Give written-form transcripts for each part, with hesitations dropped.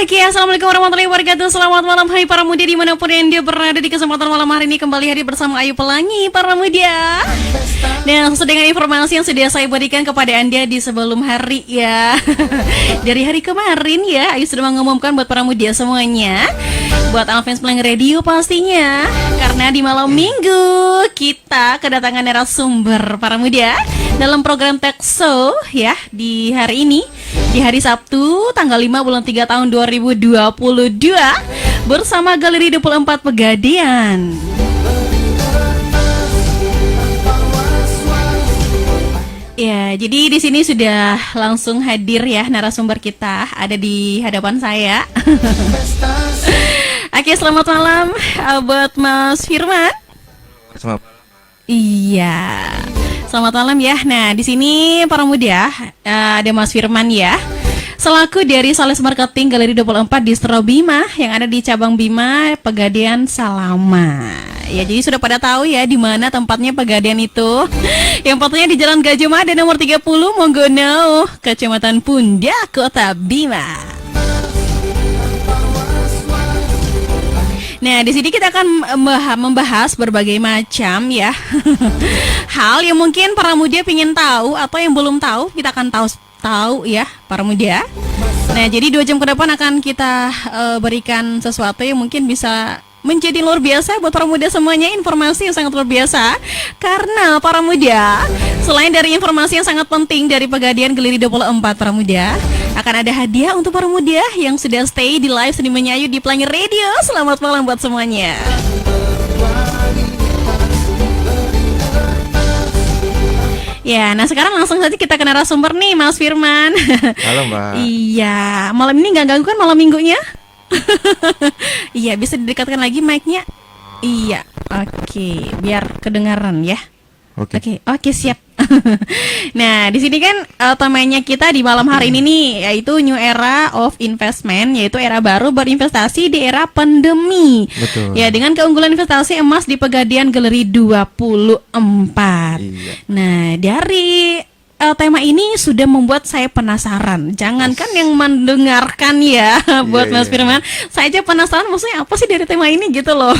Oke, assalamualaikum warahmatullahi wabarakatuh. Selamat malam hai para muda dimanapun Anda berada. Di kesempatan malam hari ini kembali hadir bersama Ayu Pelangi para muda. Dan sesuai dengan informasi yang sudah saya berikan kepada Anda di sebelum hari ya. Dari hari kemarin ya, Ayu sudah mengumumkan buat para muda semuanya, buat Alfans Pelangi Radio pastinya. Karena di malam minggu kita kedatangan narasumber para muda dalam program Tech Show ya di hari ini, di hari Sabtu tanggal 5 bulan 3 tahun 2022 bersama Galeri 24 Pegadaian. Ya, jadi di sini sudah langsung hadir ya narasumber kita ada di hadapan saya. Oke, selamat malam buat Mas Firman. Selamat. Iya. Selamat malam ya. Nah, di sini para muda ada Mas Firman ya, selaku dari Sales Marketing Galeri 24 Distro Bima yang ada di cabang Bima Pegadaian Salama. Ya, jadi sudah pada tahu ya di mana tempatnya Pegadaian itu. Yang fotonya di Jalan Gajah Mada nomor 30 Monggono, Kecamatan Pundak, Kota Bima. Nah, di sini kita akan membahas berbagai macam ya hal yang mungkin para muda ingin tahu atau yang belum tahu, kita akan tahu ya para muda. Nah, jadi 2 jam ke depan akan kita berikan sesuatu yang mungkin bisa menjadi luar biasa buat para muda semuanya, informasi yang sangat luar biasa. Karena para muda, selain dari informasi yang sangat penting dari Pegadaian Galeri 24 para muda, akan ada hadiah untuk para muda yang sudah stay di live streaming Ayu di Pelangi Radio. Selamat malam buat semuanya. Ya, nah sekarang langsung saja kita ke narasumber nih, Mas Firman. Halo Mbak. Iya, malam ini nggak ganggu kan malam minggunya? Iya, bisa didekatkan lagi mic-nya. Iya, oke, biar kedengaran ya. Oke, siap. Nah, di sini kan temanya kita di malam hari ini nih, yaitu New Era of Investment, yaitu era baru berinvestasi di era pandemi. Betul. Ya, dengan keunggulan investasi emas di Pegadaian Galeri 24. Iya. Nah, dari tema ini sudah membuat saya penasaran. Jangankan yang mendengarkan ya, buat Mas Firman, saya aja penasaran maksudnya apa sih dari tema ini gitu loh.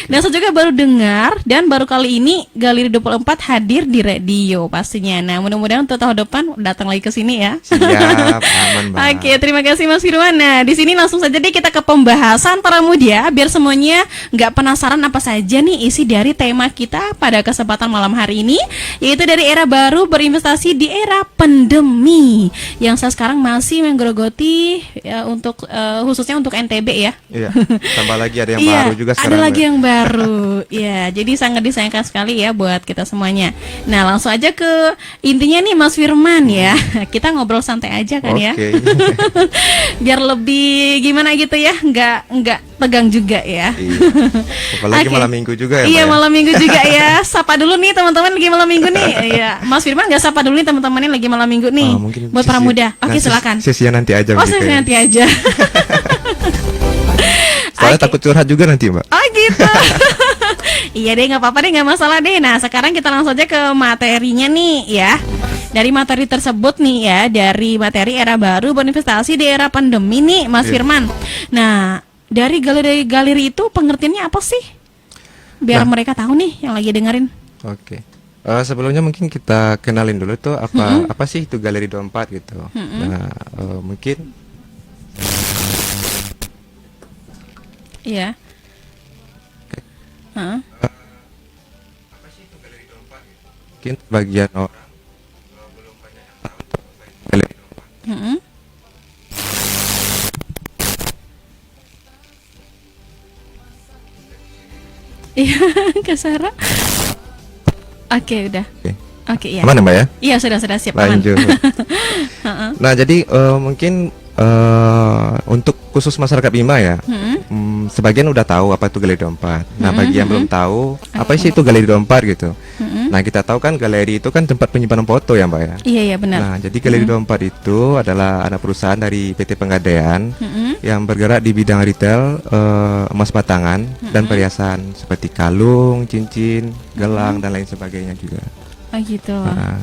Dan saya juga baru dengar dan baru kali ini Galeri 24 hadir di radio pastinya. Nah, mudah-mudahan untuk tahun depan datang lagi ke sini ya. Siap, aman Mbak. Oke, terima kasih Mas Firman. Nah, di sini langsung saja deh kita ke pembahasan para muda biar semuanya nggak penasaran apa saja nih isi dari tema kita pada kesempatan malam hari ini, yaitu dari era baru berinvestasi di era pandemi yang saya sekarang masih menggerogoti ya, untuk khususnya untuk NTB ya. Iya. Tambah lagi ada yang baru juga sekarang. Ada lagi yang baru. Ya, jadi sangat disayangkan sekali ya buat kita semuanya. Nah, langsung aja ke intinya nih Mas Firman ya. Kita ngobrol santai aja kan ya. Biar lebih gimana gitu ya, nggak tegang juga ya. Iya. Apalagi malam minggu juga ya. Iya, Mbak, malam minggu juga ya. Sapa dulu nih teman-teman lagi malam minggu nih. Iya, Mas Firman nggak sapa dulu nih teman-teman yang lagi malam minggu nih. Buat para muda. Oke, silakan. Sesinya nanti aja. Oh, sesinya nanti aja. Soalnya takut curhat juga nanti Mbak. Oh gitu. Iya deh, nggak apa-apa deh, nggak masalah deh. Nah, sekarang kita langsung aja ke materinya nih ya. Dari materi tersebut nih ya, dari materi era baru berinvestasi di era pandemi nih Mas Firman. Nah, dari galeri itu pengertiannya apa sih? Biar mereka tahu nih yang lagi dengerin. Oke. Sebelumnya mungkin kita kenalin dulu tuh apa sih itu Galeri 24 gitu. Nah, mungkin iya. apa sih itu Galeri 24 gitu? Mungkin bagian orang belum banyak yang tahu tentang Galeri 24. Iya, Kak Sarah. Oke, udah. Oke, iya. Aman ya Mbak ya? Iya, sudah siap. Lanjut. Nah, jadi mungkin untuk khusus masyarakat Bima ya, sebagian udah tahu apa itu Galeri 24. Nah, bagi yang belum tahu, apa sih itu Galeri 24 gitu. Nah, kita tahu kan galeri itu kan tempat penyimpanan foto ya Mbak ya. Iya, benar. Nah, jadi Galeri 24 itu adalah anak perusahaan dari PT Pegadaian yang bergerak di bidang retail emas batangan dan perhiasan seperti kalung, cincin, gelang dan lain sebagainya juga. Oh gitu. Nah,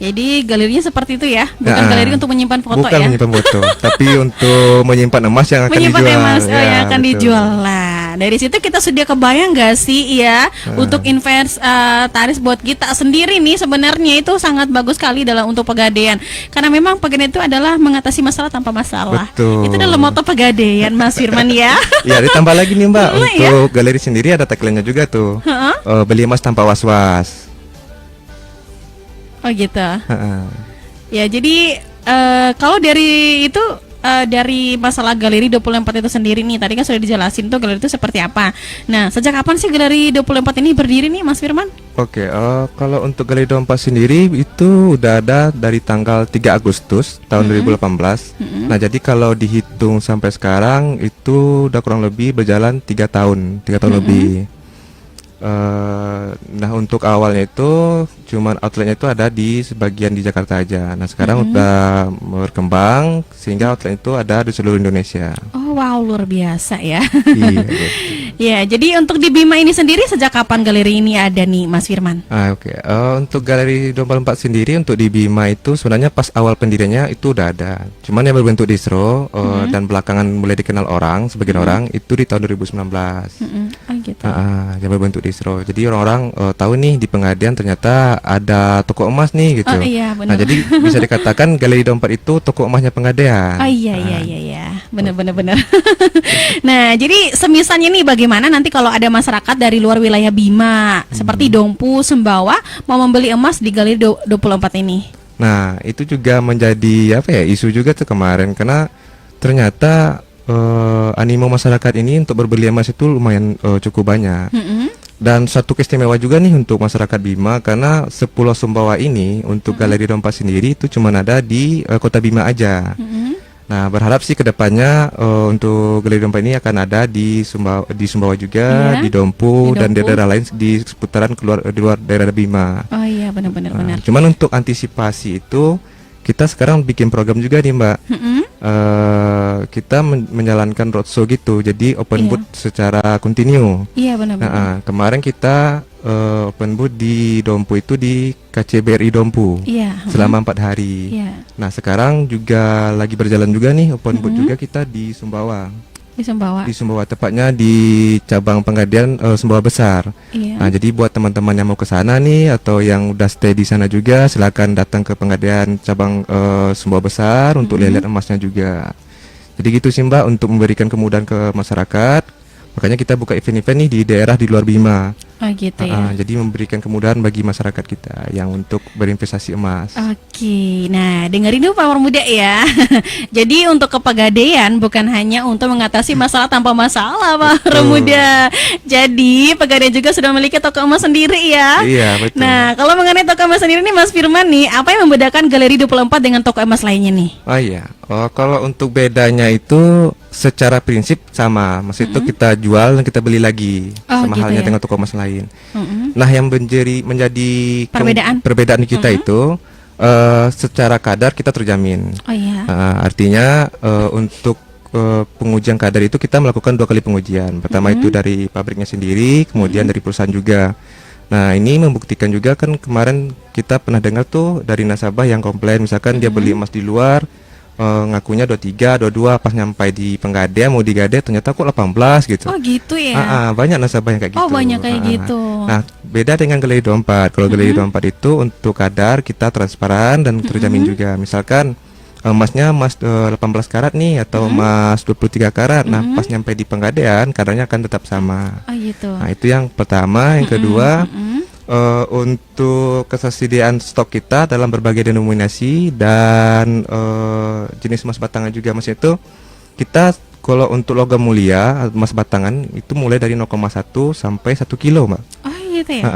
Jadi galerinya seperti itu ya, bukan galeri untuk menyimpan foto bukan ya. menyimpan foto, tapi untuk menyimpan emas yang akan Menyimpan dijual. emas Ya, yang akan betul. dijual lah. Dari situ kita sudah kebayang gak sih ya untuk inventaris buat kita sendiri nih sebenarnya itu sangat bagus sekali dalam untuk Pegadaian. Karena memang Pegadaian itu adalah mengatasi masalah tanpa masalah. Betul. Itu adalah moto Pegadaian Mas Firman ya. Ya, ditambah lagi nih Mbak, Boleh ya? untuk galeri sendiri ada tagline-nya juga tuh. Beli emas tanpa was-was. Oh gitu. Heeh. Ya jadi kalau dari itu dari masalah galeri 24 itu sendiri nih tadi kan sudah dijelasin tuh galeri itu seperti apa. Nah sejak kapan sih galeri 24 ini berdiri nih Mas Firman? Oke, kalau untuk galeri 24 sendiri itu udah ada dari tanggal 3 Agustus tahun 2018. Nah, jadi kalau dihitung sampai sekarang itu udah kurang lebih berjalan 3 tahun lebih. Nah, untuk awalnya itu cuman outletnya itu ada di sebagian di Jakarta aja. Nah, sekarang udah berkembang sehingga outlet itu ada di seluruh Indonesia. Oh wow, luar biasa ya. Iya, betul. Ya, jadi untuk di Bima ini sendiri sejak kapan galeri ini ada nih Mas Firman? Oke. Untuk galeri 24 sendiri untuk di Bima itu sebenarnya pas awal pendiriannya itu udah ada. Cuman yang berbentuk distro dan belakangan mulai dikenal orang sebagian orang itu di tahun 2019. Oh gitu. Yang berbentuk distro. Jadi orang-orang tahu nih di Pegadaian ternyata ada toko emas nih gitu. Oh iya, Nah, benar. jadi bisa dikatakan galeri 24 itu toko emasnya Pegadaian. Oh iya benar. Nah jadi semisalnya nih bagaimana nanti kalau ada masyarakat dari luar wilayah Bima seperti Dompu, Sumbawa mau membeli emas di galeri 24 ini? Nah, itu juga menjadi apa ya isu juga tuh kemarin karena ternyata animo masyarakat ini untuk berbeli emas itu lumayan cukup banyak. Dan satu keistimewaan juga nih untuk masyarakat Bima karena Sepulau Sumbawa ini untuk galeri 24 sendiri itu cuma ada di kota Bima aja. Nah, berharap sih kedepannya untuk galeri 24 ini akan ada di Sumbawa juga, Iya, di Dompu di dan Dompu. daerah lain di seputaran di luar daerah Bima. Oh iya benar. Cuman untuk antisipasi itu kita sekarang bikin program juga nih Mbak. Kita menjalankan roadshow gitu, jadi open Iya. booth secara kontinu. Iya benar. Kemarin kita open booth di Dompu itu di KCBRI Dompu Iya. selama 4 hari. Iya. Nah, sekarang juga lagi berjalan juga nih open booth juga kita di Sumbawa. Di Sumbawa. Di Sumbawa tepatnya di cabang Pegadaian Sumbawa Besar. Iya. Nah, jadi buat teman-teman yang mau ke sana nih atau yang udah stay di sana juga silakan datang ke Pegadaian cabang Sumbawa Besar untuk lihat emasnya juga. Jadi gitu sih Mbak untuk memberikan kemudahan ke masyarakat. Makanya kita buka event-event nih di daerah di luar Bima. Oh gitu ya. Jadi memberikan kemudahan bagi masyarakat kita yang untuk berinvestasi emas. Oke, nah dengerin dulu Pak Muda ya. Jadi untuk ke Pegadaian bukan hanya untuk mengatasi masalah tanpa masalah Pak Muda. Jadi Pegadaian juga sudah memiliki toko emas sendiri ya. Iya, betul. Nah kalau mengenai toko emas sendiri nih Mas Firman nih, apa yang membedakan Galeri 24 dengan toko emas lainnya nih? Oh iya, kalau untuk bedanya itu secara prinsip sama, maksud itu kita jual dan kita beli lagi, Oh, sama gitu halnya ya. dengan toko emas lain. Nah, yang menjadi perbedaan kita itu secara kadar kita terjamin. Oh iya. Artinya untuk pengujian kadar itu kita melakukan 2 kali pengujian. Pertama itu dari pabriknya sendiri, kemudian dari perusahaan juga. Nah, ini membuktikan juga kan kemarin kita pernah dengar tuh dari nasabah yang komplain misalkan dia beli emas di luar ngakunya 23, 22 pas nyampai di Pegadaian mau digade ternyata kok 18 gitu. Oh gitu ya. Banyak nasabah yang kayak gitu. Oh banyak kayak gitu. Nah, beda dengan galeri 24. Kalau galeri 24 itu untuk kadar kita transparan dan terjamin juga. Misalkan emasnya emas 18 karat nih atau emas 23 karat. Nah, pas nyampe di Pegadaian kadarnya akan tetap sama. Oh gitu. Nah, itu yang pertama. Yang kedua, untuk ketersediaan stok kita dalam berbagai denominasi dan jenis emas batangan juga, maksudnya itu kita kalau untuk logam mulia emas batangan itu mulai dari 0,1 sampai 1 kilo Mbak. Oh gitu ya.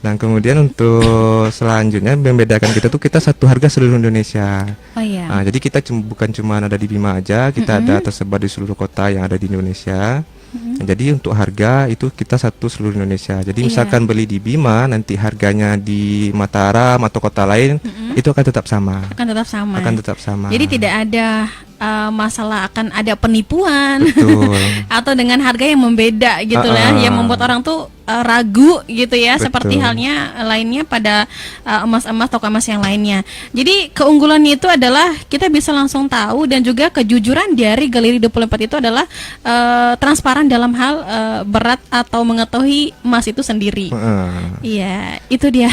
Dan kemudian untuk selanjutnya membedakan kita tuh kita satu harga seluruh Indonesia. Oh iya. Jadi kita bukan cuma ada di Bima aja, kita ada tersebar di seluruh kota yang ada di Indonesia. Nah, jadi untuk harga itu kita satu seluruh Indonesia. Jadi misalkan beli di Bima nanti harganya di Mataram atau kota lain itu akan tetap sama. Akan tetap sama. Akan tetap sama. Jadi tidak ada masalah akan ada penipuan Betul. atau dengan harga yang membeda gitu lah, yang membuat orang tuh ragu gitu ya. Betul. Seperti halnya lainnya pada emas-emas toko emas yang lainnya. Jadi keunggulannya itu adalah kita bisa langsung tahu, dan juga kejujuran dari Galeri 24 itu adalah transparan dalam hal berat atau mengetahui emas itu sendiri. Iya, itu dia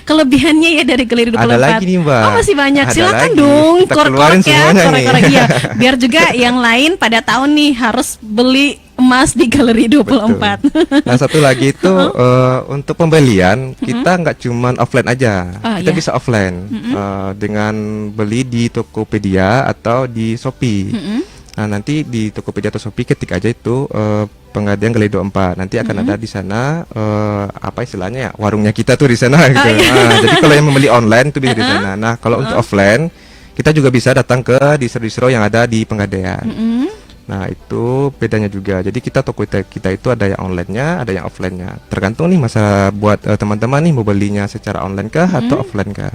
kelebihannya ya dari Galeri 24. Ada lagi nih, Mbak. Oh, masih banyak. Ada Silakan lagi. dong, Kita korek-korek keluarin ya, semuanya nih. korek-korek ya. Biar juga yang lain pada tahun nih harus beli emas di Galeri 24. Nah, satu lagi itu untuk pembelian kita nggak cuman offline aja, kita bisa offline dengan beli di Tokopedia atau di Shopee. Nah, nanti di Tokopedia atau Shopee ketik aja itu Pegadaian Galeri 24. Nanti akan ada di sana apa istilahnya ya, warungnya kita tuh di sana gitu. Nah, jadi kalau yang membeli online itu bisa di sana. Nah, kalau untuk offline kita juga bisa datang ke distro-distro yang ada di Pegadaian. Nah, itu bedanya juga. Jadi toko kita itu ada yang online-nya, ada yang offline-nya. Tergantung nih masa buat teman-teman nih mau belinya secara online kah atau offline kah.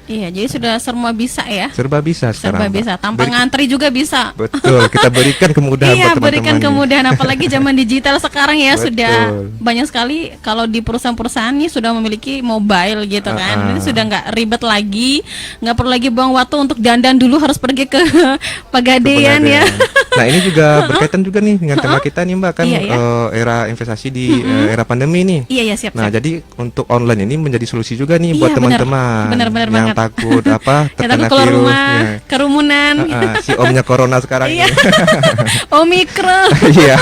Iya, jadi sudah semua bisa ya. Serba bisa sekarang. Serba bisa, tanpa ngantri juga bisa. Betul, kita berikan kemudahan iya, buat teman-teman. berikan kemudahan, apalagi zaman digital sekarang ya. Betul. Sudah banyak sekali kalau di perusahaan-perusahaan nih sudah memiliki mobile gitu kan. Ini sudah nggak ribet lagi, nggak perlu lagi buang waktu untuk dandan dulu harus pergi ke Pegadaian ya. Nah, ini juga berkaitan juga nih dengan tema kita nih, Mbak, kan era investasi di era pandemi nih. Iya, siap. Nah, jadi untuk online ini menjadi solusi juga nih buat teman-teman benar yang banget. takut terkena keluar virus rumah, kerumunan. Si omnya corona sekarang iya. ini. Omikron. Iya.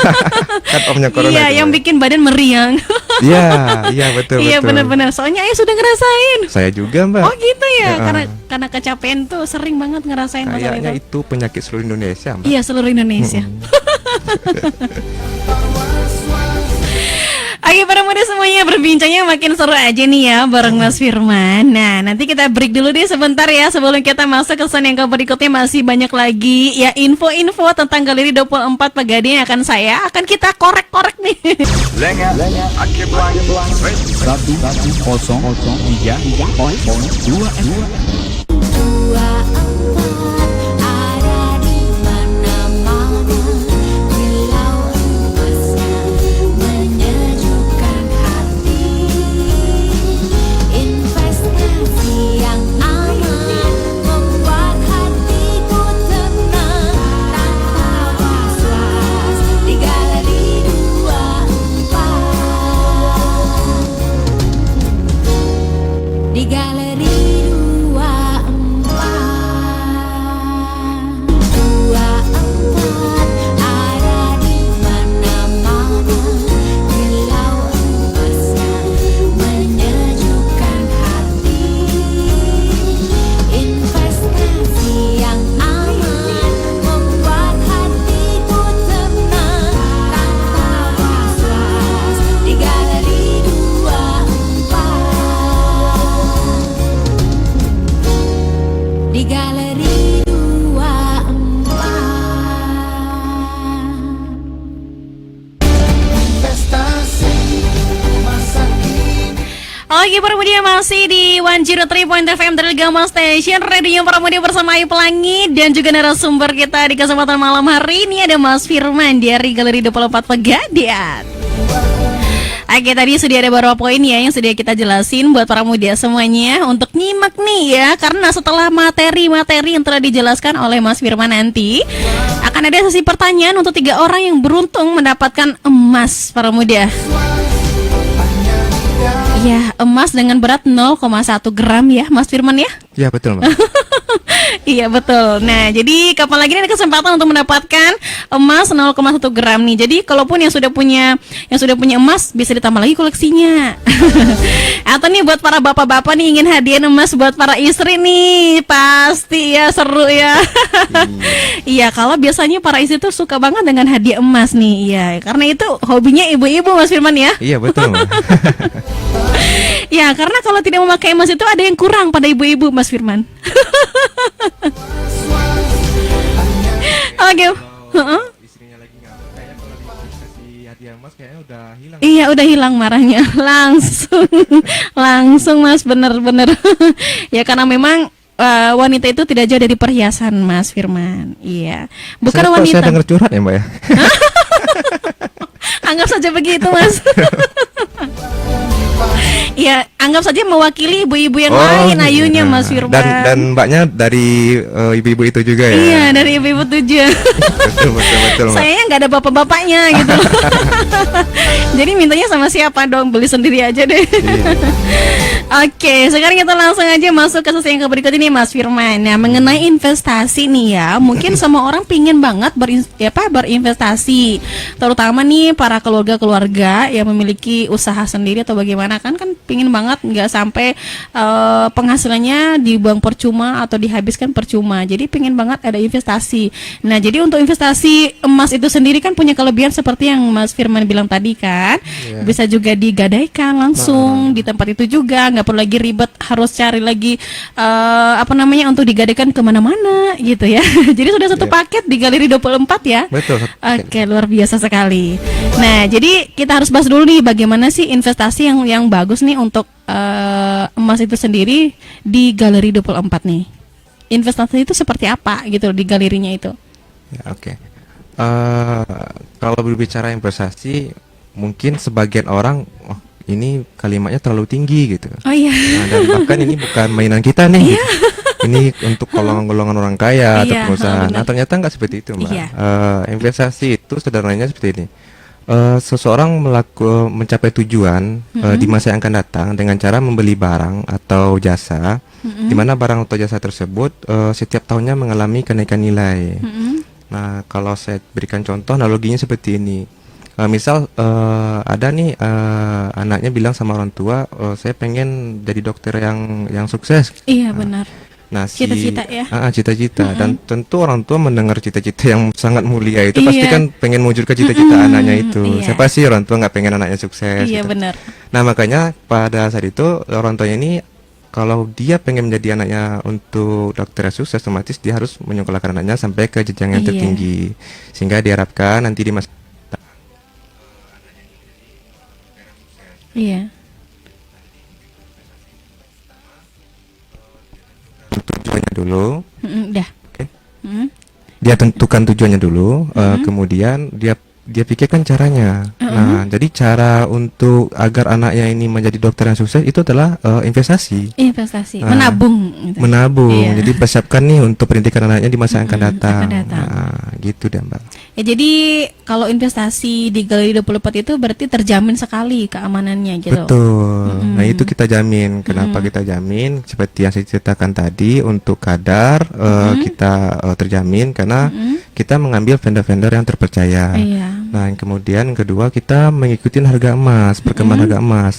Kan omnya corona. Iya, yang bikin badan meriang. Iya, betul. Iya, benar-benar. Soalnya ayah sudah ngerasain. Saya juga, Mbak. Oh, gitu ya. Karena kecapean tuh sering banget ngerasain masalah Kayaknya itu. itu penyakit seluruh Indonesia, Mbak. Iya, seluruh Indonesia. Oke, para muda semuanya, berbincangnya makin seru aja nih ya bareng Mas Firman. Nah, nanti kita break dulu deh sebentar ya, sebelum kita masuk ke sound yang berikutnya. Masih banyak lagi ya info-info tentang Galeri 24 Pegadaian yang akan kita korek-korek nih. Lenga, Aki Blank, 103.2 di Galeri 24. 24 ada di mana-mana, kilau emasnya menyejukkan hati. Investasi yang aman membuat hatiku tenang tanpa was-was di Galeri 24. Di Galeri 24. Oke, para muda masih di 103.FM dari Gama Station Radio para muda bersama Ayu Pelangi dan juga narasumber kita di kesempatan malam hari ini ada Mas Firman dari Galeri 24 Pegadaian. Oke, tadi sudah ada beberapa poin ya yang sudah kita jelasin buat para muda semuanya untuk nyimak nih ya, karena setelah materi-materi yang telah dijelaskan oleh Mas Firman nanti akan ada sesi pertanyaan untuk 3 orang yang beruntung mendapatkan emas para muda. Ya, emas dengan berat 0,1 gram ya Mas Firman ya. Iya, betul, Mbak. Iya, betul. Nah, jadi kapan lagi ada kesempatan untuk mendapatkan emas 0,1 gram nih. Jadi kalaupun yang sudah punya emas bisa ditambah lagi koleksinya. Atau nih buat para bapak-bapak nih ingin hadiah emas buat para istri nih, pasti ya seru ya. Iya, kalau biasanya para istri tuh suka banget dengan hadiah emas nih. Iya, karena itu hobinya ibu-ibu Mas Firman ya. Iya, betul, Mbak. Ya, karena kalau tidak memakai emas itu ada yang kurang pada ibu-ibu Mas Firman. Oke. Istrinya lagi ngambek, kayaknya kalau dikasih hadiah emas kayaknya udah hilang. Iya, udah hilang marahnya. Langsung Mas, bener-bener. Ya, karena memang wanita itu tidak jauh dari perhiasan, Mas Firman. Iya, bukan Saya kok wanita. saya dengar curhat ya Mbak ya. Anggap saja begitu, Mas. Iya, anggap saja mewakili ibu-ibu yang lain ayunya, iya. Mas Firman. Dan mbaknya dari ibu-ibu itu juga ya. Iya, dari ibu-ibu 7. betul Mbak. Sayangnya nggak ada bapak-bapaknya gitu. Jadi mintanya sama siapa dong? Beli sendiri aja deh. Iya. Oke, sekarang kita langsung aja masuk ke sesi yang berikut ini, Mas Firman. Nah, mengenai investasi nih ya, mungkin semua orang pingin banget berinvestasi, terutama nih para keluarga-keluarga yang memiliki usaha sendiri atau bagaimana kan pingin banget nggak sampai penghasilannya dibuang percuma atau dihabiskan percuma. Jadi pingin banget ada investasi. Nah, jadi untuk investasi emas itu sendiri kan punya kelebihan seperti yang Mas Firman bilang tadi kan, bisa juga digadaikan langsung di tempat itu juga, nggak perlu lagi ribet harus cari lagi untuk digadaikan kemana-mana gitu ya. Jadi sudah satu paket di Galeri 24 ya. Betul. Oke, luar biasa sekali. Nah, jadi kita harus bahas dulu nih bagaimana sih investasi yang bagus nih untuk emas itu sendiri di Galeri 24 nih. Investasi itu seperti apa gitu di galerinya itu? Ya, oke. Kalau berbicara investasi, mungkin sebagian orang, oh, ini kalimatnya terlalu tinggi gitu. Oh iya. Nah, dan bahkan ini bukan mainan kita nih. Ini untuk golongan-golongan orang kaya atau Iya, pengusaha. benar. Nah, ternyata nggak seperti itu, Mbak. Iya. Investasi itu sederhananya seperti ini. Seseorang mencapai tujuan di masa yang akan datang dengan cara membeli barang atau jasa, di mana barang atau jasa tersebut setiap tahunnya mengalami kenaikan nilai. Nah, kalau saya berikan contoh, analoginya seperti ini. Misal ada nih anaknya bilang sama orang tua, saya pengen jadi dokter yang sukses. Iya, benar. Nah, Cita-cita ya. Cita-cita. Dan tentu orang tua mendengar cita-cita yang sangat mulia itu pasti Iya. kan pengen mewujudkan cita-cita anaknya itu. Iya. Siapa sih orang tua nggak pengen anaknya sukses? Iya, gitu. benar. Nah, makanya pada saat itu orang tuanya ini kalau dia pengen menjadi anaknya untuk dokter yang sukses, otomatis dia harus menyekolahkan anaknya sampai ke jenjang yang Iya. tertinggi, sehingga diharapkan nanti di masa Iya. tujuannya dulu. Dah. Oke. Dia tentukan tujuannya dulu, kemudian dia pikirkan caranya. Nah, jadi cara untuk agar anaknya ini menjadi dokter yang sukses itu adalah investasi. Investasi, Nah, menabung gitu. Menabung. Iya. Jadi persiapkan nih untuk pendidikan anaknya di masa yang akan datang. akan datang. Nah, gitu deh, Mbak. Ya, jadi kalau investasi di Galeri 24 itu berarti terjamin sekali keamanannya gitu. Betul. Nah, itu kita jamin. Kenapa kita jamin? Seperti yang saya ceritakan tadi, untuk kadar kita terjamin karena kita mengambil vendor-vendor yang terpercaya. Iya. Nah, yang kemudian yang kedua kita mengikuti harga emas, perkembangan harga emas.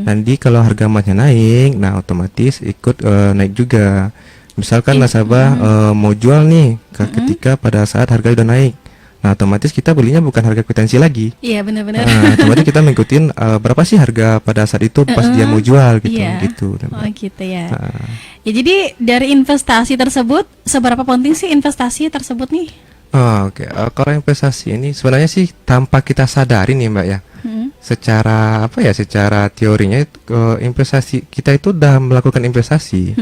Nanti kalau harga emasnya naik, nah otomatis ikut naik juga. Misalkan nasabah mau jual nih ketika pada saat harga udah naik. Nah, otomatis kita belinya bukan harga kwitansi lagi. Iya, benar-benar. Nah, otomatis kita mengikuti berapa sih harga pada saat itu pas dia mau jual gitu, Iya. gitu. Oh, gitu ya. Nah, Ya, jadi dari investasi tersebut seberapa penting sih investasi tersebut nih? oke. Kalau investasi ini sebenarnya sih tanpa kita sadari nih, Mbak ya. Secara apa ya? Secara teorinya investasi kita itu udah melakukan investasi.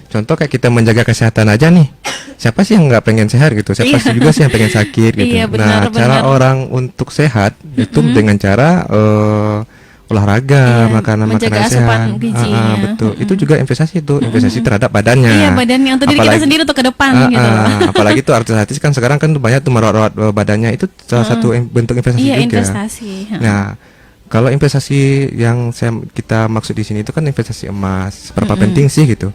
Contoh kayak kita menjaga kesehatan aja nih. Siapa sih yang nggak pengen sehat gitu? Siapa sih juga sih yang pengen sakit gitu? Iya, benar, Nah, cara benar. orang untuk sehat itu dengan cara olahraga, Iya, makanan-makanan menjaga sehat. asupan gizinya. Betul. Itu juga investasi itu, investasi terhadap badannya. Iya, badannya untuk diri kita Apalagi- sendiri untuk ke depan gitu. Apalagi tuh artis-artis kan sekarang kan banyak tuh merawat badannya, itu salah satu bentuk investasi Iya, juga. investasi. Nah, kalau investasi yang kita maksud di sini itu kan investasi emas. Seberapa penting sih gitu?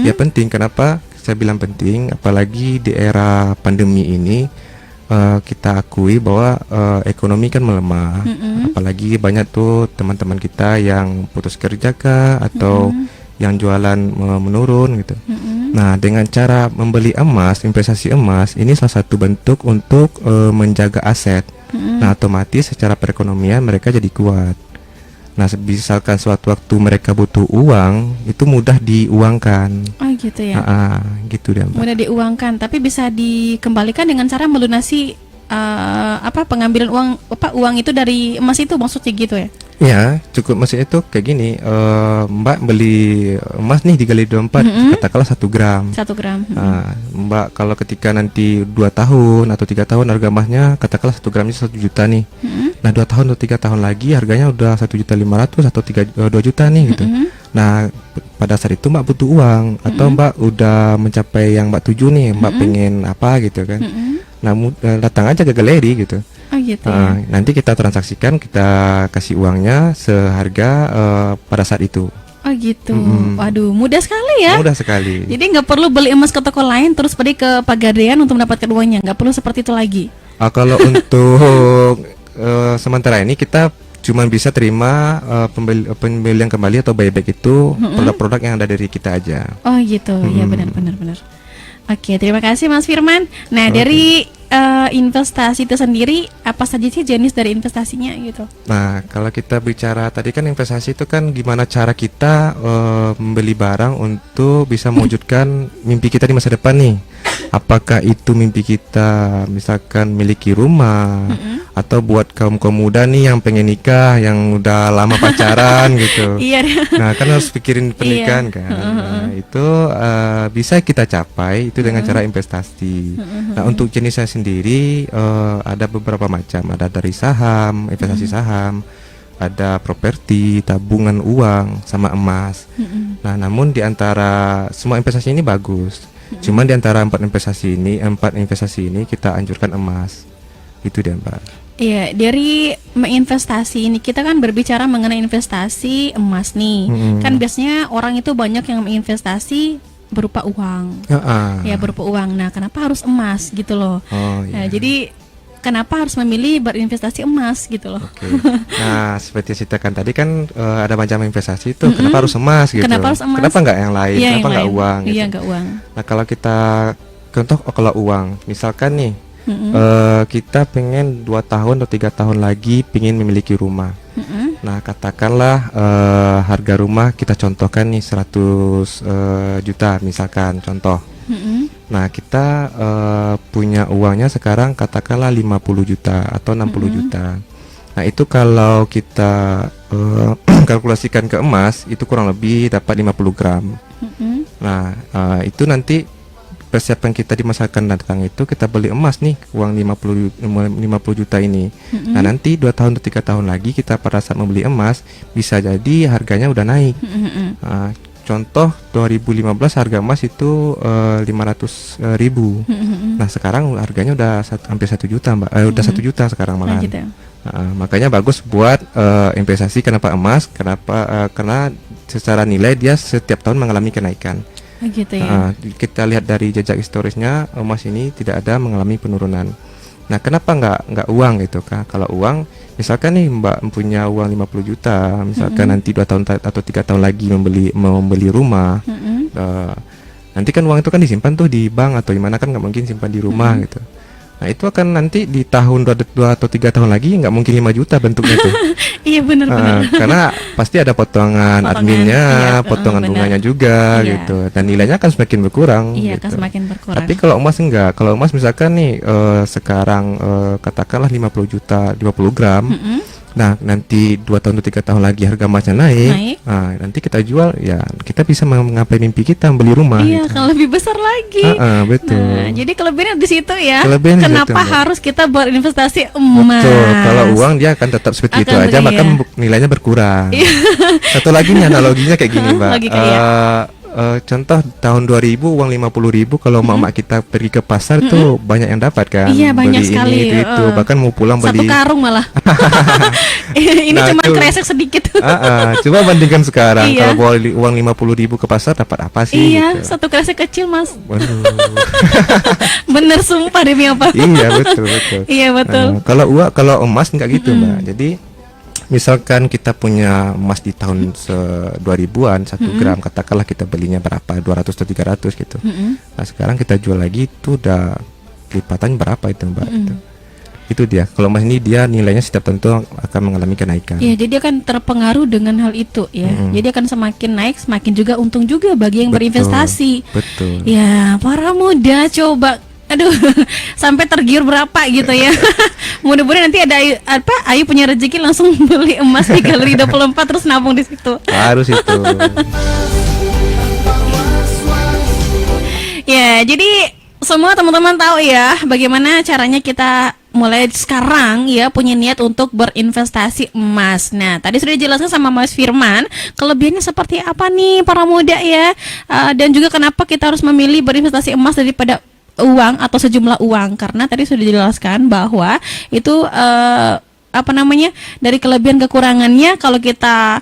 Ya penting. Kenapa saya bilang penting? Apalagi di era pandemi ini kita akui bahwa ekonomi kan melemah. Apalagi banyak tuh teman-teman kita yang putus kerja kah atau yang jualan menurun gitu. Nah, dengan cara membeli emas, investasi emas ini salah satu bentuk untuk menjaga aset. Nah, otomatis secara perekonomian mereka jadi kuat. Nah, misalkan suatu waktu mereka butuh uang, itu mudah diuangkan. Oh, gitu ya. Gitu deh, Mbak. Mudah diuangkan, tapi bisa dikembalikan dengan cara melunasi pengambilan uang itu dari emas itu maksudnya gitu ya? Ya, cukup maksudnya itu kayak gini, Mbak beli emas nih digali 24, katakanlah 1 gram. 1 gram. Nah, Mbak kalau ketika nanti 2 tahun atau 3 tahun harga emasnya katakanlah 1 gramnya 1 juta nih. Nah 2 tahun atau 3 tahun lagi harganya udah 1.500.000 atau 2 juta nih gitu. Nah pada saat itu Mbak butuh uang atau Mbak udah mencapai yang Mbak tuju nih, Mbak pengen apa gitu kan. Nah datang aja ke galeri gitu. Oh gitu ya. Nanti kita transaksikan, kita kasih uangnya seharga pada saat itu. Oh gitu. Waduh, mudah sekali ya. Mudah sekali. Jadi nggak perlu beli emas ke toko lain terus pergi ke Pegadaian untuk mendapatkan uangnya. Nggak perlu seperti itu lagi. Kalau untuk sementara ini kita cuma bisa terima pembelian kembali atau buyback itu produk-produk yang ada dari kita aja. Oh gitu. Ya benar. Oke, terima kasih Mas Firman. Nah, dari investasi itu sendiri apa saja sih jenis dari investasinya gitu? Nah, kalau kita bicara tadi kan investasi itu kan gimana cara kita membeli barang untuk bisa mewujudkan mimpi kita di masa depan nih. Apakah itu mimpi kita misalkan miliki rumah atau buat kaum muda nih yang pengen nikah, yang udah lama pacaran gitu. Iya. Nah, kan harus pikirin pernikahan kan. Nah, itu bisa kita capai itu dengan cara investasi. Nah, untuk jenisnya sendiri ada beberapa macam. Ada dari saham, investasi saham, ada properti, tabungan uang, sama emas. Nah, namun di antara semua investasi ini bagus. Cuman di antara empat investasi ini kita anjurkan emas. Itu dia, Mbak. Iya, dari menginvestasi ini kita kan berbicara mengenai investasi emas nih. Kan biasanya orang itu banyak yang menginvestasi berupa uang. Ya, berupa uang. Nah, kenapa harus emas gitu loh? Nah, jadi kenapa harus memilih berinvestasi emas gitu loh? Oke. Nah, seperti ceritakan tadi kan ada macam investasi itu. Kenapa harus emas gitu? Kenapa harus emas? Kenapa nggak yang lain? Iya, Kenapa nggak uang? Gitu? Iya, nggak uang. Nah, kalau kita contoh kalau uang, misalkan nih kita pengen 2 tahun atau 3 tahun lagi pengen memiliki rumah. Nah, katakanlah harga rumah kita contohkan nih 100 juta misalkan contoh. Nah, kita punya uangnya sekarang katakanlah 50 juta atau 60 juta. Nah, itu kalau kita kalkulasikan ke emas itu kurang lebih dapat 50 gram. Nah, itu nanti persiapan kita di masa akan datang itu kita beli emas nih uang 50 juta ini. Nah, nanti 2 tahun atau 3 tahun lagi kita pada saat membeli emas bisa jadi harganya udah naik. Contoh 2015 harga emas itu 500.000. Nah, sekarang harganya udah hampir 1 juta, Mbak. Udah 1 juta sekarang malah. Nah, gitu. Makanya bagus buat investasi. Kenapa emas? Karena secara nilai dia setiap tahun mengalami kenaikan. Gitu ya. Kita lihat dari jejak historisnya emas ini tidak ada mengalami penurunan. Nah, kenapa nggak uang gitu Kak? Kalau uang, misalkan nih Mbak punya uang 50 juta, misalkan nanti 2 tahun atau 3 tahun lagi membeli rumah, nanti kan uang itu kan disimpan tuh di bank atau gimana, kan nggak mungkin simpan di rumah gitu. Nah, itu akan nanti di tahun 2 atau 3 tahun lagi nggak mungkin 5 juta bentuknya tuh. Iya, benar-benar. Karena pasti ada potongan adminnya, iya, potongan benar. bunganya juga Iya. gitu. Dan nilainya akan semakin berkurang Iya, gitu. akan semakin berkurang. Tapi kalau emas enggak. Kalau emas misalkan nih sekarang katakanlah 50 juta 20 gram. Nah, nanti 2 tahun atau 3 tahun lagi harga emasnya naik. Nah, nanti kita jual, ya kita bisa menggapai mimpi kita beli rumah. Iya, gitu. kalau lebih besar lagi. Betul. Nah, jadi kelebihannya di situ ya. Kelebihan di Kenapa situ, Mbak. harus kita berinvestasi emas? Betul. Kalau uang dia akan tetap seperti itu Akan aja, iya. maka nilainya berkurang. Satu lagi nih analoginya kayak gini, Mbak. Logika, iya. Contoh tahun 2000 uang 50.000 kalau mama kita pergi ke pasar tuh banyak yang dapat kan. Iya, banyak beli sekali. Ini itu bahkan mau pulang Satu beli. karung malah. Ini Nah, cuma itu. kresek sedikit. Coba bandingkan sekarang Iya. kalau bawa uang 50.000 ke pasar dapat apa sih? Iya, gitu. satu kresek kecil, Mas. Waduh. Bener, sumpah demi apa? Iya betul. Iya, betul. Kalau emas nggak gitu, Mbak. Jadi misalkan kita punya emas di tahun 2000-an 1 gram, katakanlah kita belinya berapa, 200 atau 300 gitu. Nah, sekarang kita jual lagi itu udah lipatannya berapa itu, Mbak? Itu dia. Kalau emas ini dia nilainya setiap tentu akan mengalami kenaikan. Iya, jadi akan terpengaruh dengan hal itu ya. Jadi akan semakin naik, semakin juga untung juga bagi yang Betul, berinvestasi. betul. Ya, para muda coba aduh, sampai tergiur berapa gitu ya. Mudah-mudahan nanti ada Ayu punya rezeki langsung beli emas di Galeri 24 terus nabung di situ. Harus itu. Ya, jadi semua teman-teman tahu ya bagaimana caranya kita mulai sekarang ya punya niat untuk berinvestasi emas. Nah, tadi sudah dijelaskan sama Mas Firman kelebihannya seperti apa nih para muda ya. Dan juga kenapa kita harus memilih berinvestasi emas daripada uang atau sejumlah uang, karena tadi sudah dijelaskan bahwa itu dari kelebihan kekurangannya kalau kita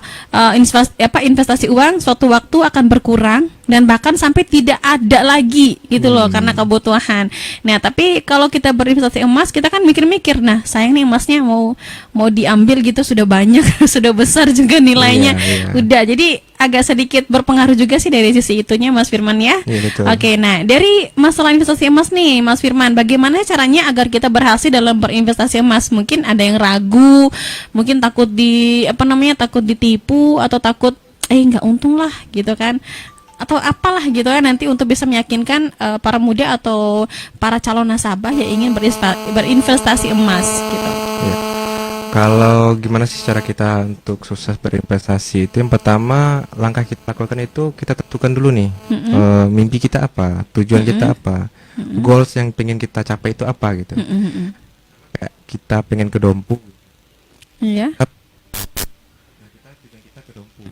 investasi uang suatu waktu akan berkurang dan bahkan sampai tidak ada lagi gitu loh karena kebutuhan. Nah, tapi kalau kita berinvestasi emas kita kan mikir-mikir, nah sayang nih emasnya mau diambil gitu sudah banyak, sudah besar juga nilainya. Iya. Udah, jadi agak sedikit berpengaruh juga sih dari sisi itunya Mas Firman ya. Iya, betul. Oke, nah dari masalah investasi emas nih Mas Firman, bagaimana caranya agar kita berhasil dalam berinvestasi emas? Mungkin ada yang ragu, mungkin takut takut ditipu atau takut nggak untung lah gitu kan, atau apalah gitu ya, nanti untuk bisa meyakinkan para muda atau para calon nasabah yang ingin berinvestasi emas gitu. Ya. Kalau gimana sih cara kita untuk sukses berinvestasi itu, yang pertama langkah kita lakukan itu kita tentukan dulu nih mimpi kita apa, tujuan kita apa, goals yang pengen kita capai itu apa gitu. Kayak kita pengen ke Dompu. Iya. Tujuan kita ke Dompu.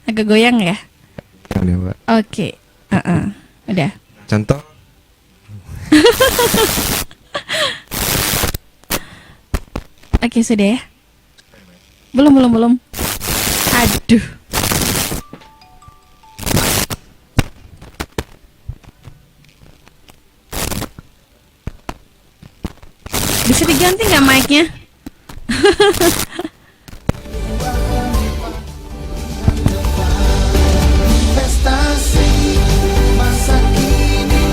Agak goyang ya. Ya, Mbak. Oke. Udah. Contoh. Oke, sudah ya. Belum. Aduh. Bisa diganti nggak mic-nya? Investasi masa kini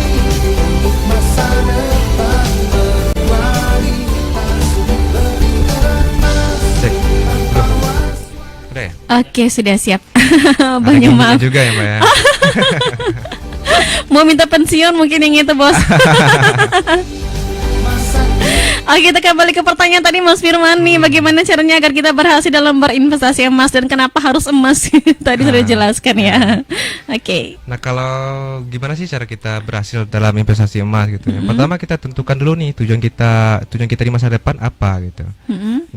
untuk masa depan berkualitas, lebih emas. Cek. Udah ya? Oke, sudah siap. Ada Banyak gininya maaf. juga ya, Mbak ya. Mau minta pensiun mungkin yang itu, Bos. Oke, kita kembali ke pertanyaan tadi Mas Firman nih, bagaimana caranya agar kita berhasil dalam berinvestasi emas dan kenapa harus emas? Tadi sudah jelaskan ya. Oke. Nah, kalau gimana sih cara kita berhasil dalam investasi emas gitu? Yang pertama kita tentukan dulu nih tujuan kita di masa depan apa gitu.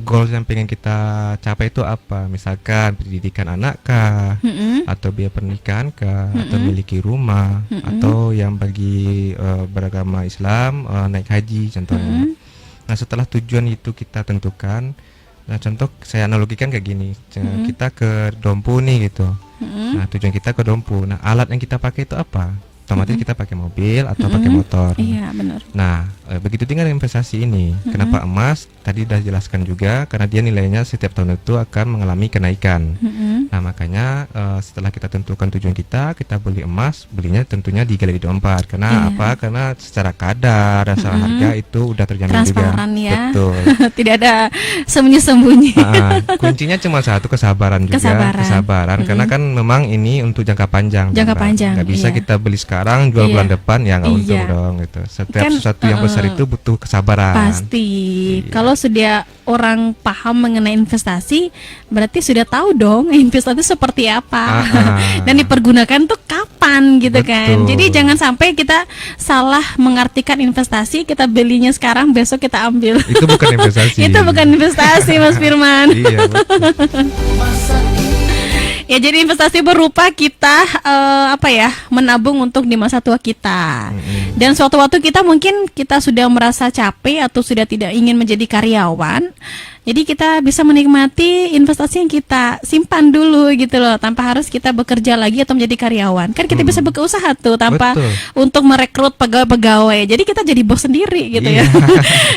Goals yang pengen kita capai itu apa? Misalkan pendidikan anak kah, atau biaya pernikahan kah, atau memiliki rumah, atau yang bagi beragama Islam naik haji contohnya. Nah, setelah tujuan itu kita tentukan, nah contoh saya analogikan kayak gini, kita ke Dompu nih gitu. Nah, tujuan kita ke Dompu. Nah, alat yang kita pakai itu apa? Otomatis kita pakai mobil atau pakai motor. Iya, benar. Nah, begitu dengan investasi ini. Kenapa emas? Tadi sudah jelaskan juga, karena dia nilainya setiap tahun itu akan mengalami kenaikan. Nah, makanya setelah kita tentukan tujuan kita beli emas, belinya tentunya di Galeri 24. Karena apa? Karena secara kadar, rasa harga itu udah terjamin juga. Transparan ya. Betul. Tidak ada sembunyi-sembunyi. Kuncinya cuma satu, kesabaran juga. Kesabaran. Karena kan memang ini untuk jangka panjang. Jangka panjang. Nggak bisa iya. kita beli sekarang, jual bulan depan, ya nggak untung dong gitu. Setiap Kan, sesuatu yang besar itu butuh kesabaran. Pasti. Kalau sudah orang paham mengenai investasi, berarti sudah tahu dong investasi seperti apa dan dipergunakan tuh kapan gitu kan. Betul. Jadi jangan sampai kita salah mengartikan investasi, kita belinya sekarang, besok kita ambil. Itu bukan investasi. Itu bukan investasi, Mas Firman. Iya, betul. Ya, jadi investasi berupa kita menabung untuk di masa tua kita. Dan suatu waktu kita sudah merasa capek atau sudah tidak ingin menjadi karyawan. Jadi kita bisa menikmati investasi yang kita simpan dulu gitu loh, tanpa harus kita bekerja lagi atau menjadi karyawan. Kan kita bisa berusaha tuh tanpa untuk merekrut pegawai-pegawai. Jadi kita jadi bos sendiri gitu ya.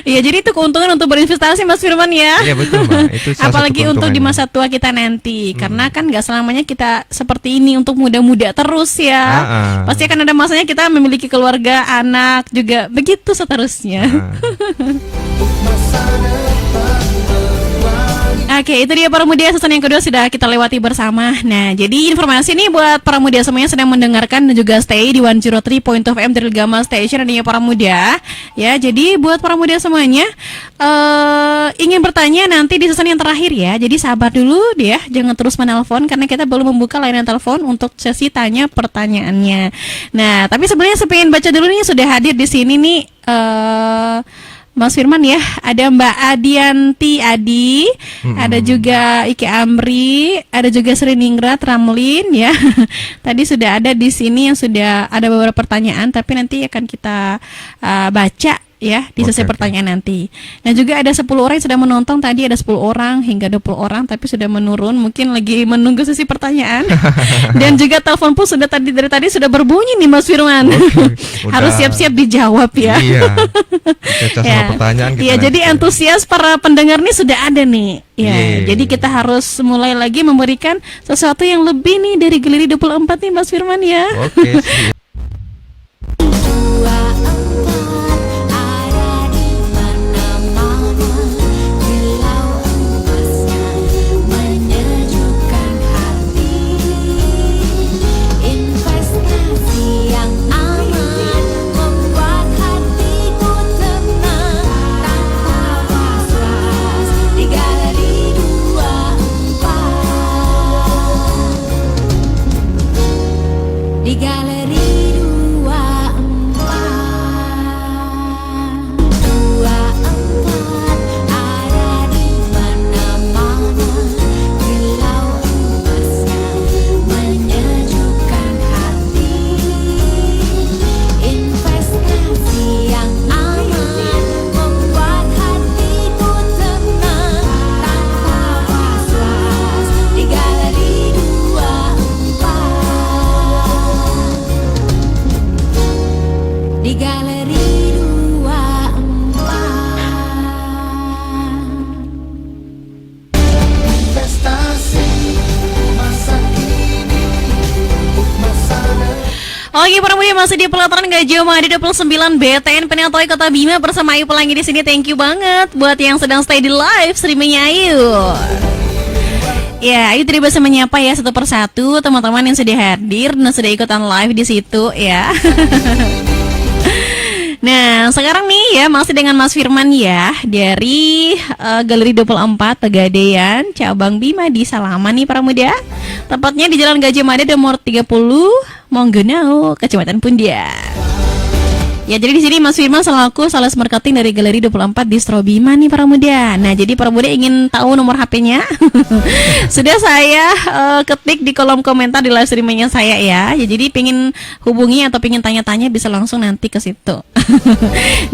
Iya, jadi itu keuntungan untuk berinvestasi, Mas Firman ya. Iya, betul, Mbak. Itu salah Apalagi satu untuk di keuntungannya. masa tua kita nanti. Karena kan nggak selamanya kita seperti ini untuk muda-muda terus ya. Pasti akan ada masanya kita memiliki keluarga, anak juga, begitu seterusnya. Oke, itu dia para muda, season yang kedua sudah kita lewati bersama. Nah, jadi informasi nih buat para muda semuanya sedang mendengarkan dan juga stay di 103.0 FM dari Gama Station adanya para muda. Ya, jadi buat para muda semuanya ingin bertanya nanti di season yang terakhir ya. Jadi sabar dulu ya, jangan terus menelpon karena kita belum membuka layanan telepon untuk sesi tanya pertanyaannya. Nah, tapi sebenarnya saya pengen baca dulu nih, sudah hadir di sini nih Mas Firman ya, ada Mbak Adianti Adi, ada juga Iki Amri, ada juga Sri Ningrat Ramlin ya. Tadi sudah ada di sini yang sudah ada beberapa pertanyaan, tapi nanti akan kita baca ya di sesi pertanyaan nanti. Dan juga ada 10 orang yang sudah menonton, tadi ada 10 orang hingga 20 orang tapi sudah menurun, mungkin lagi menunggu sesi pertanyaan. Dan juga telepon pun sudah dari tadi sudah berbunyi nih Mas Firman. Harus siap-siap dijawab ya. Iya. Sama pertanyaan kita. Iya, jadi antusias para pendengar nih sudah ada nih. Ya, jadi kita harus mulai lagi memberikan sesuatu yang lebih nih dari Galeri 24 nih Mas Firman ya. Oke. Ada di mana-mana, kilau emasnya menyejukkan hati. Investasi yang aman membuat hatiku tenang tanpa was-was di Galeri 24. Di Galeri 24 ada di mana-mana, kilau emasnya menyejukkan hati. Investasi yang aman membuat hatiku tenang tanpa was-was di Galeri 24. Di Galeri 24. Investasi masa kini untuk masa depan. Oke, para muda masih di pelataran Gajah Mada 29 BTN Penatoy Kota Bima bersama Ayu Pelangi di sini. Thank you banget buat yang sedang stay di live streamingnya Ayu. Ya, Ayu tadi bisa menyapa ya satu persatu teman-teman yang sudah hadir dan sudah ikutan live di situ ya. Nah, sekarang nih ya masih dengan Mas Firman ya dari Galeri 24 Pegadaian Cabang Bima di Salaman nih para muda. Tepatnya di Jalan Gajah Mada nomor 30 Monggonau, Kecamatan Pundian. Ya, jadi di sini Mas Firman selaku sales marketing dari Galeri 24 Distro Bima nih para muda. Nah, jadi para muda ingin tahu nomor HP-nya? Sudah saya ketik di kolom komentar di live streamingnya saya ya. Ya, jadi pengen hubungi atau pengen tanya-tanya bisa langsung nanti ke situ.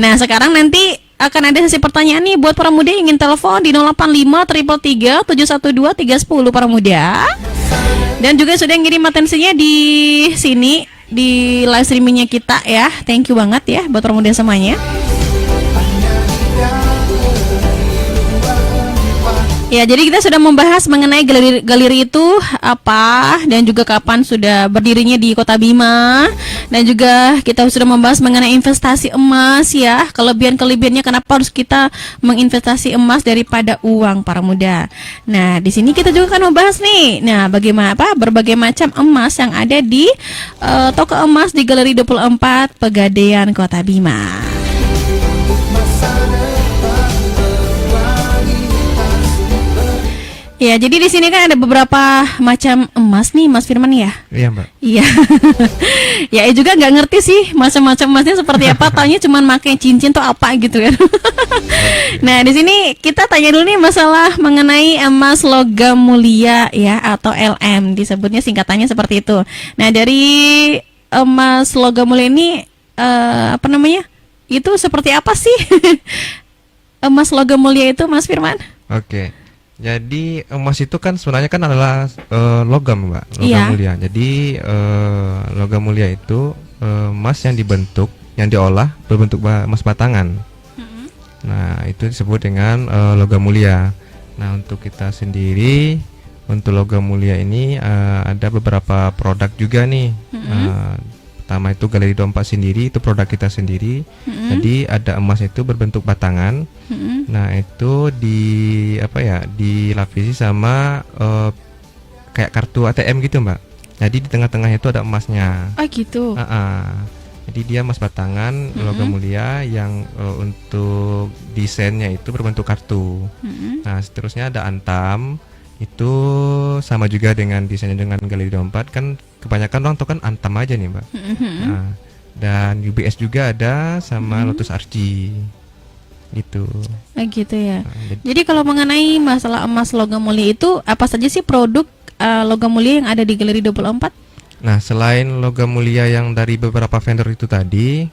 Nah, sekarang nanti akan ada sesi pertanyaan nih buat para muda yang ingin telepon di 085 333 712 310 para muda. Dan juga sudah ngirim atensinya di sini di live streamingnya kita ya. Thank you banget ya buat para muda semuanya. Ya, jadi kita sudah membahas mengenai galeri itu apa dan juga kapan sudah berdirinya di Kota Bima. Dan juga kita sudah membahas mengenai investasi emas ya. Kelebihan-kelebihannya kenapa harus kita menginvestasi emas daripada uang para muda. Nah, di sini kita juga akan membahas nih. Nah, bagaimana berbagai macam emas yang ada di toko emas di Galeri 24 Pegadaian Kota Bima. Ya, jadi di sini kan ada beberapa macam emas nih, Mas Firman ya. Iya, Mbak. Iya. Ya, juga nggak ngerti sih macam-macam emasnya seperti apa. Taunya cuma pakai cincin tuh apa gitu kan. Nah, di sini kita tanya dulu nih masalah mengenai emas logam mulia ya atau LM, disebutnya singkatannya seperti itu. Nah, dari emas logam mulia ini apa namanya? Itu seperti apa sih? Emas logam mulia itu, Mas Firman? Oke. Jadi emas itu kan sebenarnya kan adalah logam, Mbak, logam Iya. mulia. Jadi logam mulia itu emas yang dibentuk, yang diolah berbentuk emas batangan. Nah, itu disebut dengan logam mulia. Nah, untuk kita sendiri, untuk logam mulia ini ada beberapa produk juga nih. pertama itu Galeri 24 sendiri, itu produk kita sendiri. Jadi ada emas itu berbentuk batangan. Nah, itu dilapisi sama kayak kartu ATM gitu, Mbak. Jadi di tengah-tengah itu ada emasnya. Oh gitu. Jadi dia emas batangan logam mulia yang untuk desainnya itu berbentuk kartu. Nah, seterusnya ada antam. Itu sama juga dengan desainnya dengan Galeri 24, kan kebanyakan orang tuh kan antam aja nih, Mbak. Nah, dan UBS juga ada sama Lotus Archie gitu. Gitu ya. Jadi kalau mengenai masalah emas logam mulia itu apa saja sih produk logam mulia yang ada di Galeri 24? Nah, selain logam mulia yang dari beberapa vendor itu tadi,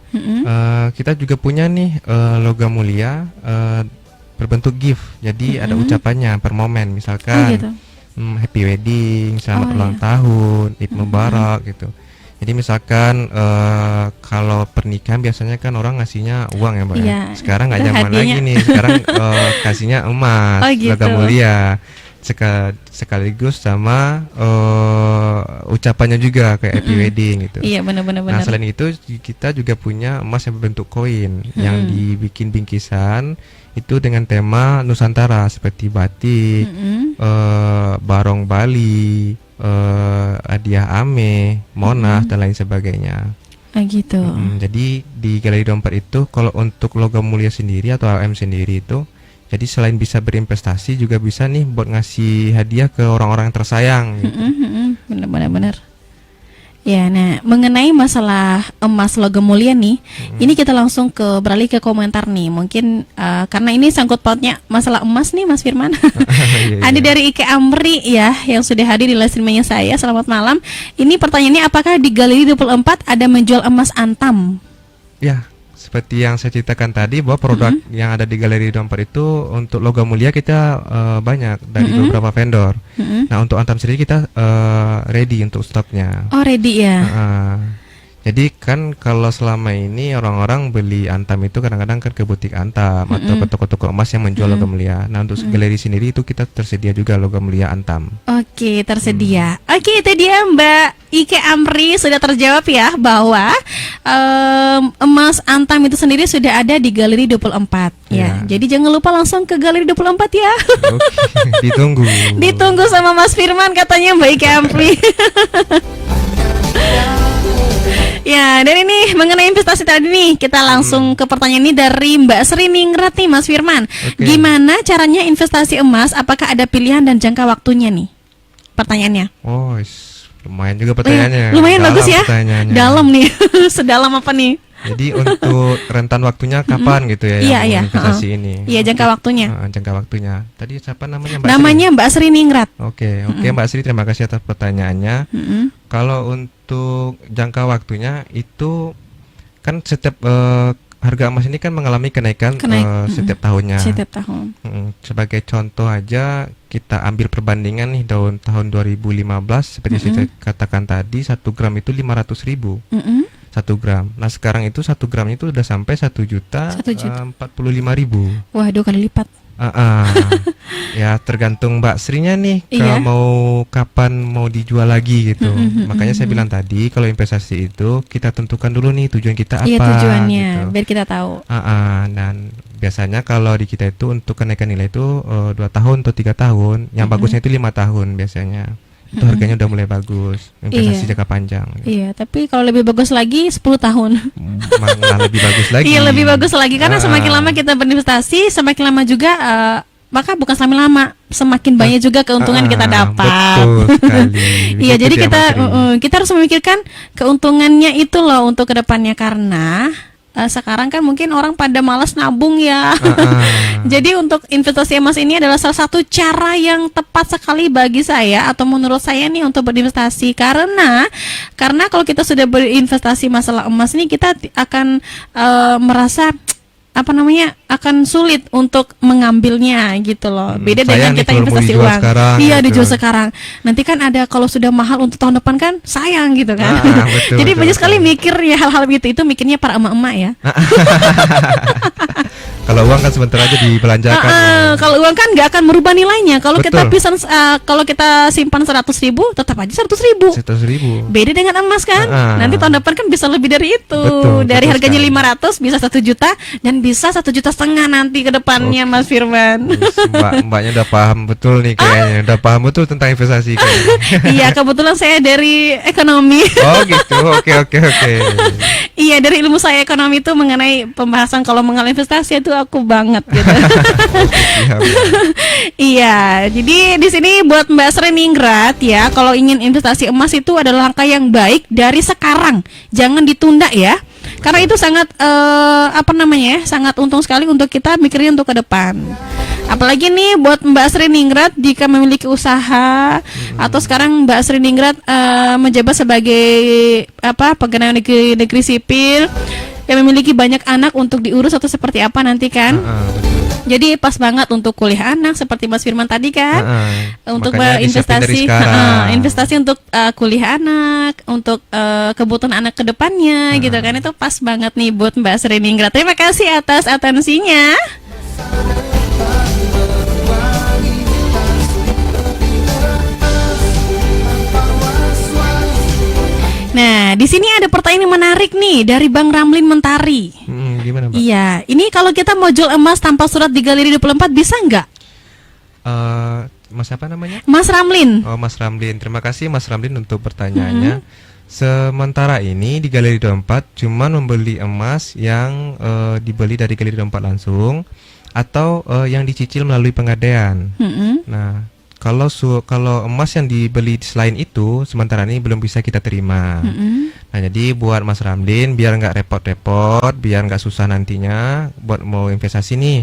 kita juga punya nih logam mulia berbentuk gift. Jadi ada ucapannya per momen, misalkan gitu. Happy wedding, selamat ulang tahun, Eid Mubarak gitu. Jadi misalkan kalau pernikahan biasanya kan orang ngasihnya uang ya, Mbak. Iya, Sekarang nggak itu zaman hadiahnya. lagi nih. Sekarang kasihnya emas, gitu. logam mulia. Sekaligus sama ucapannya juga kayak happy wedding gitu. Iya, benar-benar. Nah, selain itu kita juga punya emas yang berbentuk koin yang dibikin bingkisan itu dengan tema Nusantara seperti batik, barong Bali, hadiah Ame, Monas dan lain sebagainya. Gitu. Jadi di Galeri 24 itu kalau untuk logam mulia sendiri atau AM sendiri itu, jadi selain bisa berinvestasi juga bisa nih buat ngasih hadiah ke orang-orang yang tersayang gitu. Benar-benar. Ya, nah mengenai masalah emas logam mulia nih, ini kita langsung beralih ke komentar nih. Mungkin karena ini sangkut pautnya masalah emas nih, Mas Firman. Iya, Ada dari Ike Amri ya yang sudah hadir di live streamingnya saya. Selamat malam. Ini pertanyaannya, apakah di Galeri 24 ada menjual emas antam? Ya, seperti yang saya ceritakan tadi bahwa produk yang ada di Galeri 24 itu untuk logam mulia kita banyak dari beberapa vendor. Nah, untuk antam sendiri kita ready untuk stoknya. Oh, ready ya. Jadi kan kalau selama ini orang-orang beli antam itu kadang-kadang kan ke butik antam atau ke toko-toko emas yang menjual logam mulia. Nah, untuk Galeri sendiri itu kita tersedia juga logam mulia antam. Oke, tersedia. Oke, itu dia Mbak Ike Amri, sudah terjawab ya bahwa emas antam itu sendiri sudah ada di Galeri 24 ya. Jadi jangan lupa langsung ke Galeri 24 ya. Oke, ditunggu. Ditunggu sama Mas Firman katanya Mbak Ike Amri. Ya, dan ini mengenai investasi tadi nih, kita langsung ke pertanyaan ini dari Mbak Sri Ningrat nih, Mas Firman. Gimana caranya investasi emas? Apakah ada pilihan dan jangka waktunya nih? Pertanyaannya. Oh, lumayan juga pertanyaannya. Lumayan bagus ya. Dalam nih. Sedalam apa nih? Jadi untuk rentan waktunya kapan gitu ya? Iya. Investasi ini. Iya, jangka waktunya. Jangka waktunya. Tadi siapa namanya, Mbak Namanya Mbak Sri Ningrat. Oke, Mbak Sri, terima kasih atas pertanyaannya. Kalau untuk jangka waktunya itu kan setiap harga emas ini kan mengalami kenaikan setiap tahunnya. Setiap tahun. Sebagai contoh aja kita ambil perbandingan nih tahun 2015 seperti saya katakan tadi 1 gram itu 500.000. 1 gram. Nah, sekarang itu 1 gramnya itu udah sampai 1.045.000. Wah, 2 kali lipat. Ya tergantung Mbak Srinya nih kalau kapan mau dijual lagi gitu. Makanya saya bilang tadi kalau investasi itu kita tentukan dulu nih tujuan kita apa. Iya, tujuannya gitu. biar kita tahu. Dan biasanya kalau di kita itu untuk kenaikan nilai itu 2 tahun atau 3 tahun. Yang bagusnya itu 5 tahun biasanya. Itu harganya udah mulai bagus, investasi jangka panjang. Iya, tapi kalau lebih bagus lagi 10 tahun. Malah lebih bagus lagi. Iya, lebih bagus lagi karena semakin lama kita berinvestasi, semakin lama juga maka bukan semakin lama, semakin banyak juga keuntungan kita dapat. Betul sekali. Iya, jadi kita harus memikirkan keuntungannya itu loh untuk kedepannya karena sekarang kan mungkin orang pada malas nabung ya. Jadi untuk investasi emas ini adalah salah satu cara yang tepat sekali bagi saya atau menurut saya nih untuk berinvestasi karena kalau kita sudah berinvestasi masalah emas ini kita akan merasa akan sulit untuk mengambilnya gitu loh. Beda dengan kita investasi uang. Iya, dijual sekarang. Nanti kan ada kalau sudah mahal untuk tahun depan kan sayang gitu kan. Jadi banyak sekali mikir ya hal-hal gitu itu mikirnya para emak-emak ya. Kalau uang kan kan sebentar aja dibelanjakan. Kalau uang kan nggak akan merubah nilainya. Kalau kita Betul. kalau kita simpan 100.000, tetap aja 100.000. 100.000. Beda dengan emas kan? Nanti tahun depan kan bisa lebih dari itu. Betul, Dari betul harganya sekali. 500 bisa 1 juta dan bisa 1,5 juta nanti ke depannya, Mas Firman. Mbaknya udah paham betul nih kayaknya. Udah paham betul tentang investasi kayaknya. Iya, kebetulan saya dari ekonomi. Oh gitu. Oke. Iya, dari ilmu saya ekonomi itu mengenai pembahasan kalau mengenai investasi itu aku banget gitu. Siap. Iya, jadi di sini buat Mbak Sreningrat ya, kalau ingin investasi emas itu adalah langkah yang baik dari sekarang, jangan ditunda ya, karena itu sangat sangat untung sekali untuk kita mikirin untuk ke depan. Apalagi nih buat Mbak Sreningrat jika memiliki usaha atau sekarang Mbak Sreningrat menjabat sebagai pegawai negeri sipil yang memiliki banyak anak untuk diurus atau seperti apa nanti kan? Betul. Jadi pas banget untuk kuliah anak seperti Mas Firman tadi kan, untuk Makanya disiapin dari sekarang. investasi untuk kuliah anak, untuk kebutuhan anak kedepannya gitu kan, itu pas banget nih buat Mbak Sreningrat. Terima kasih atas atensinya. Nah, di sini ada pertanyaan yang menarik nih dari Bang Ramlin Mentari. Gimana, Mbak? Iya, ini kalau kita mau jual emas tanpa surat di Galeri 24 bisa nggak? Mas apa namanya? Mas Ramlin. Oh, Mas Ramlin. Terima kasih Mas Ramlin untuk pertanyaannya. Sementara ini di Galeri 24 cuman membeli emas yang dibeli dari Galeri 24 langsung atau yang dicicil melalui pengadaian. Nah, kalau emas yang dibeli selain itu sementara ini belum bisa kita terima. Nah, jadi buat Mas Ramlin biar nggak repot-repot, biar nggak susah nantinya buat mau investasi nih,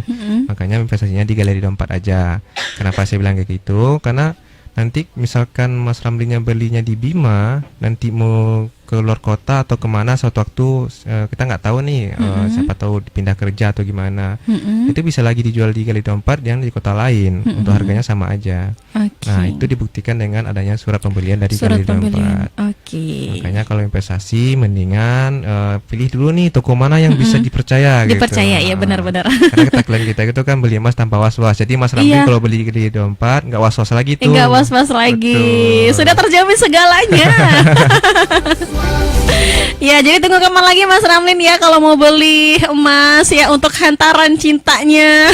makanya investasinya di Galeri 24 aja. Kenapa saya bilang kayak gitu? Karena nanti misalkan Mas Ramlinnya belinya di Bima, nanti mau ke luar kota atau kemana suatu waktu kita nggak tahu nih, siapa tahu pindah kerja atau gimana, itu bisa lagi dijual di Galeri 24 yang di kota lain untuk harganya sama aja. Nah, itu dibuktikan dengan adanya surat pembelian dari Galeri 24. Makanya kalau investasi mendingan pilih dulu nih toko mana yang bisa dipercaya gitu. Dipercaya ya, benar-benar. Karena tagline kita itu kan beli emas tanpa was-was. Jadi Mas Ramlin kalau beli di 24 nggak was-was lagi tuh. Nggak was-was lagi. Betul. Sudah terjamin segalanya. Ya, jadi tunggu kapan lagi Mas Ramlin ya kalau mau beli emas ya untuk hantaran cintanya.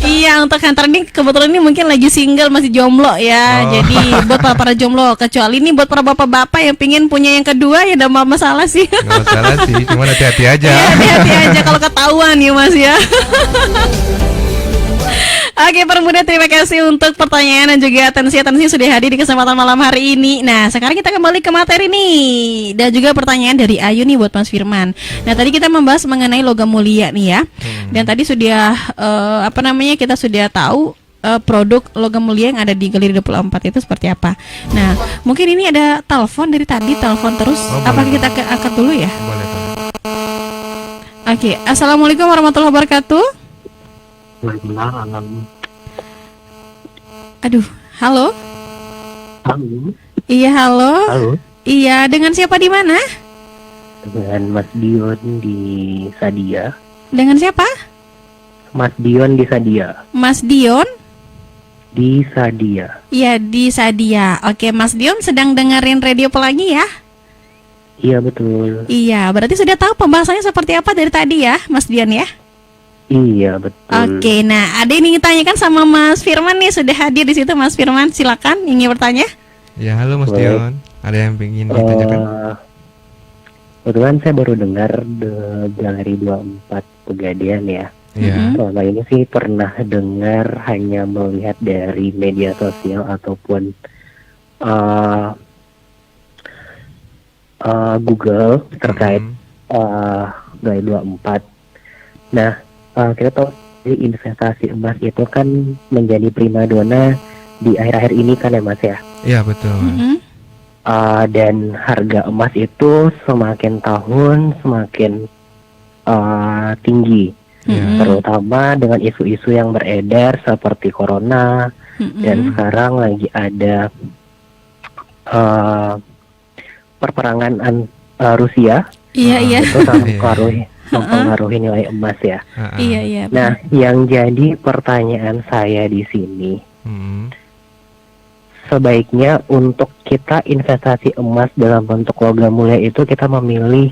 Iya, untuk hantaran ini kebetulan ini mungkin lagi single, masih jomblo ya. Jadi buat para jomblo, kecuali ini buat para bapak-bapak yang pingin punya yang kedua ya udah masalah sih. Nggak masalah sih, cuma hati-hati aja. Ya, hati-hati aja kalau ketahuan ya Mas ya. Oke, permuda, terima kasih untuk pertanyaan dan juga atensi sudah hadir di kesempatan malam hari ini. Nah, sekarang kita kembali ke materi nih, dan juga pertanyaan dari Ayu nih buat Mas Firman. Nah, tadi kita membahas mengenai logam mulia nih ya, dan tadi sudah kita sudah tahu produk logam mulia yang ada di Galeri 24 itu seperti apa. Nah, mungkin ini ada telepon dari tadi, telepon terus. Apakah kita angkat dulu ya? Boleh. Oke, assalamualaikum warahmatullahi wabarakatuh. Aduh, halo? Halo. Iya, halo. Halo. Iya, dengan siapa di mana? Dengan Mas Dion di Sadia. Dengan siapa? Mas Dion di Sadia. Mas Dion? Di Sadia. Iya, di Sadia. Oke, Mas Dion sedang dengerin Radio Pelangi ya? Iya, betul. Iya, berarti sudah tahu pembahasannya seperti apa dari tadi ya, Mas Dion ya? Iya, betul. Oke, nah ada yang ingin tanyakan sama Mas Firman nih, sudah hadir di situ Mas Firman, silakan ingin bertanya. Ya, halo Mas Boleh. Dion. Ada yang ingin ditanyakan? Kebetulan saya baru dengar Galeri 24 Pegadaian ya. Iya. Selama ini sih pernah dengar hanya melihat dari media sosial ataupun Google terkait Galeri 24. Nah, kita tahu investasi emas itu kan menjadi primadona di akhir-akhir ini kan ya Mas ya. Iya, betul. Dan harga emas itu semakin tahun semakin tinggi, terutama dengan isu-isu yang beredar seperti corona dan sekarang lagi ada perperangan Rusia. Iya. Itu sangat mempengaruhi mempengaruhi nilai emas ya. Iya, iya. Nah, yang jadi pertanyaan saya di sini, Hmm. sebaiknya untuk kita investasi emas dalam bentuk logam mulia itu kita memilih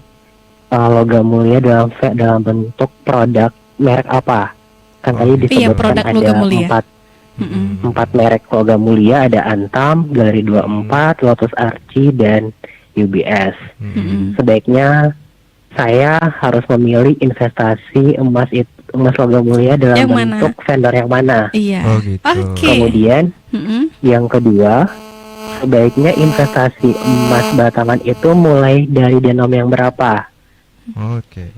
logam mulia dalam bentuk produk merek apa? Kan tadi Iya, disebutkan produk ada logam mulia. Hmm. empat merek logam mulia, ada Antam, Galeri 24, Lotus Archie, dan UBS. Hmm. Sebaiknya saya harus memilih investasi emas logam mulia dalam Yang mana? bentuk vendor yang mana. Iya. Oh, gitu. Oke. Kemudian Mm-mm. yang kedua, sebaiknya investasi emas batangan itu mulai dari denom yang berapa? Oke.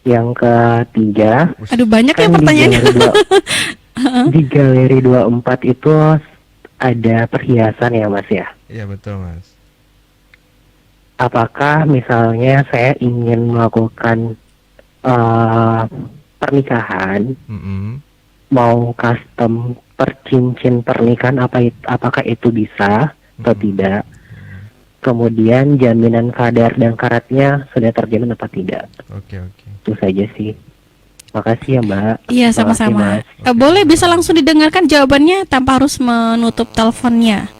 Yang ketiga, Aduh, banyak ya kan pertanyaannya. di Galeri 24 itu ada perhiasan ya Mas ya. Iya betul Mas. Apakah misalnya saya ingin melakukan pernikahan, Hmm. mau custom percincin pernikahan, apakah itu bisa atau tidak? Kemudian jaminan kadar dan karatnya sudah terjamin apa tidak? Oke. Itu saja sih. Makasih ya Mbak. Iya, Makasih, sama-sama. Mas. Boleh bisa langsung didengarkan jawabannya tanpa harus menutup teleponnya.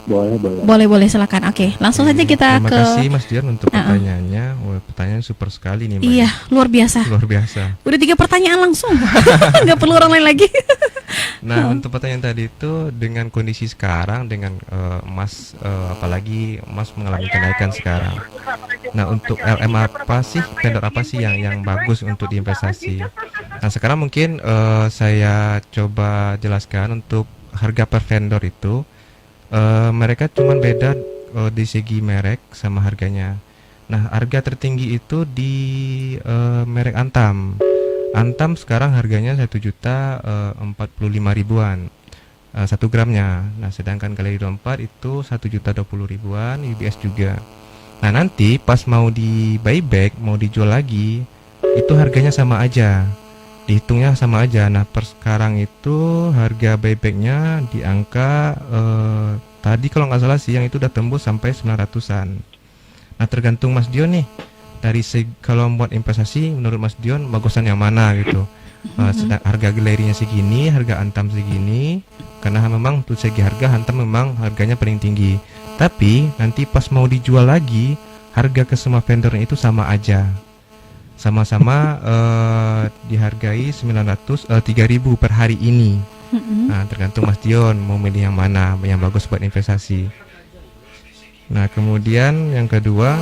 Boleh. Silakan. Oke, langsung saja kita Terima ke. kasih Mas Dian untuk pertanyaannya. Wah, pertanyaan super sekali nih Mbak. Iya, luar biasa. Luar biasa. Udah 3 pertanyaan langsung. Nggak perlu orang lain lagi. Nah, untuk pertanyaan tadi itu dengan kondisi sekarang dengan emas apalagi emas mengalami kenaikan sekarang. Nah, untuk LM apa sih, vendor apa sih yang bagus untuk diinvestasi? Nah, sekarang mungkin saya coba jelaskan untuk harga per vendor itu. Mereka cuma beda di segi merek sama harganya. Nah, harga tertinggi itu di merek Antam. Antam sekarang harganya 1.045.000-an 1 gramnya. Nah, sedangkan Galeri 24 itu 1.020.000-an, UBS juga. Nah, nanti pas mau di buyback, mau dijual lagi, itu harganya sama aja. Dihitungnya sama aja. Nah, per sekarang itu harga buybacknya di angka tadi kalau nggak salah siang itu udah tembus sampai 900-an. Nah, tergantung Mas Dion nih. Dari kalau buat investasi menurut Mas Dion bagusan yang mana gitu. Sedang harga galerinya segini, harga Antam segini. Karena memang untuk segi harga Antam memang harganya paling tinggi. Tapi nanti pas mau dijual lagi, harga ke semua vendornya itu sama aja. Sama-sama dihargai 3.000 per hari ini. Nah, tergantung Mas Dion mau milih yang mana yang bagus buat investasi. Nah, kemudian yang kedua,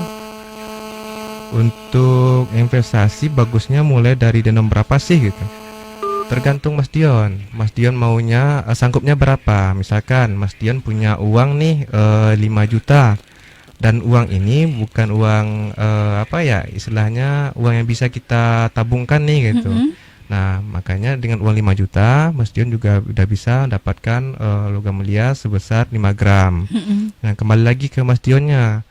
untuk investasi bagusnya mulai dari denom berapa sih gitu. Tergantung Mas Dion. Mas Dion maunya sanggupnya berapa? Misalkan Mas Dion punya uang nih 5 juta. Dan uang ini bukan uang istilahnya uang yang bisa kita tabungkan nih gitu. Nah, makanya dengan uang 5 juta Mas Dion juga udah bisa dapatkan logam mulia sebesar 5 gram. Nah, kembali lagi ke Mas Dionnya,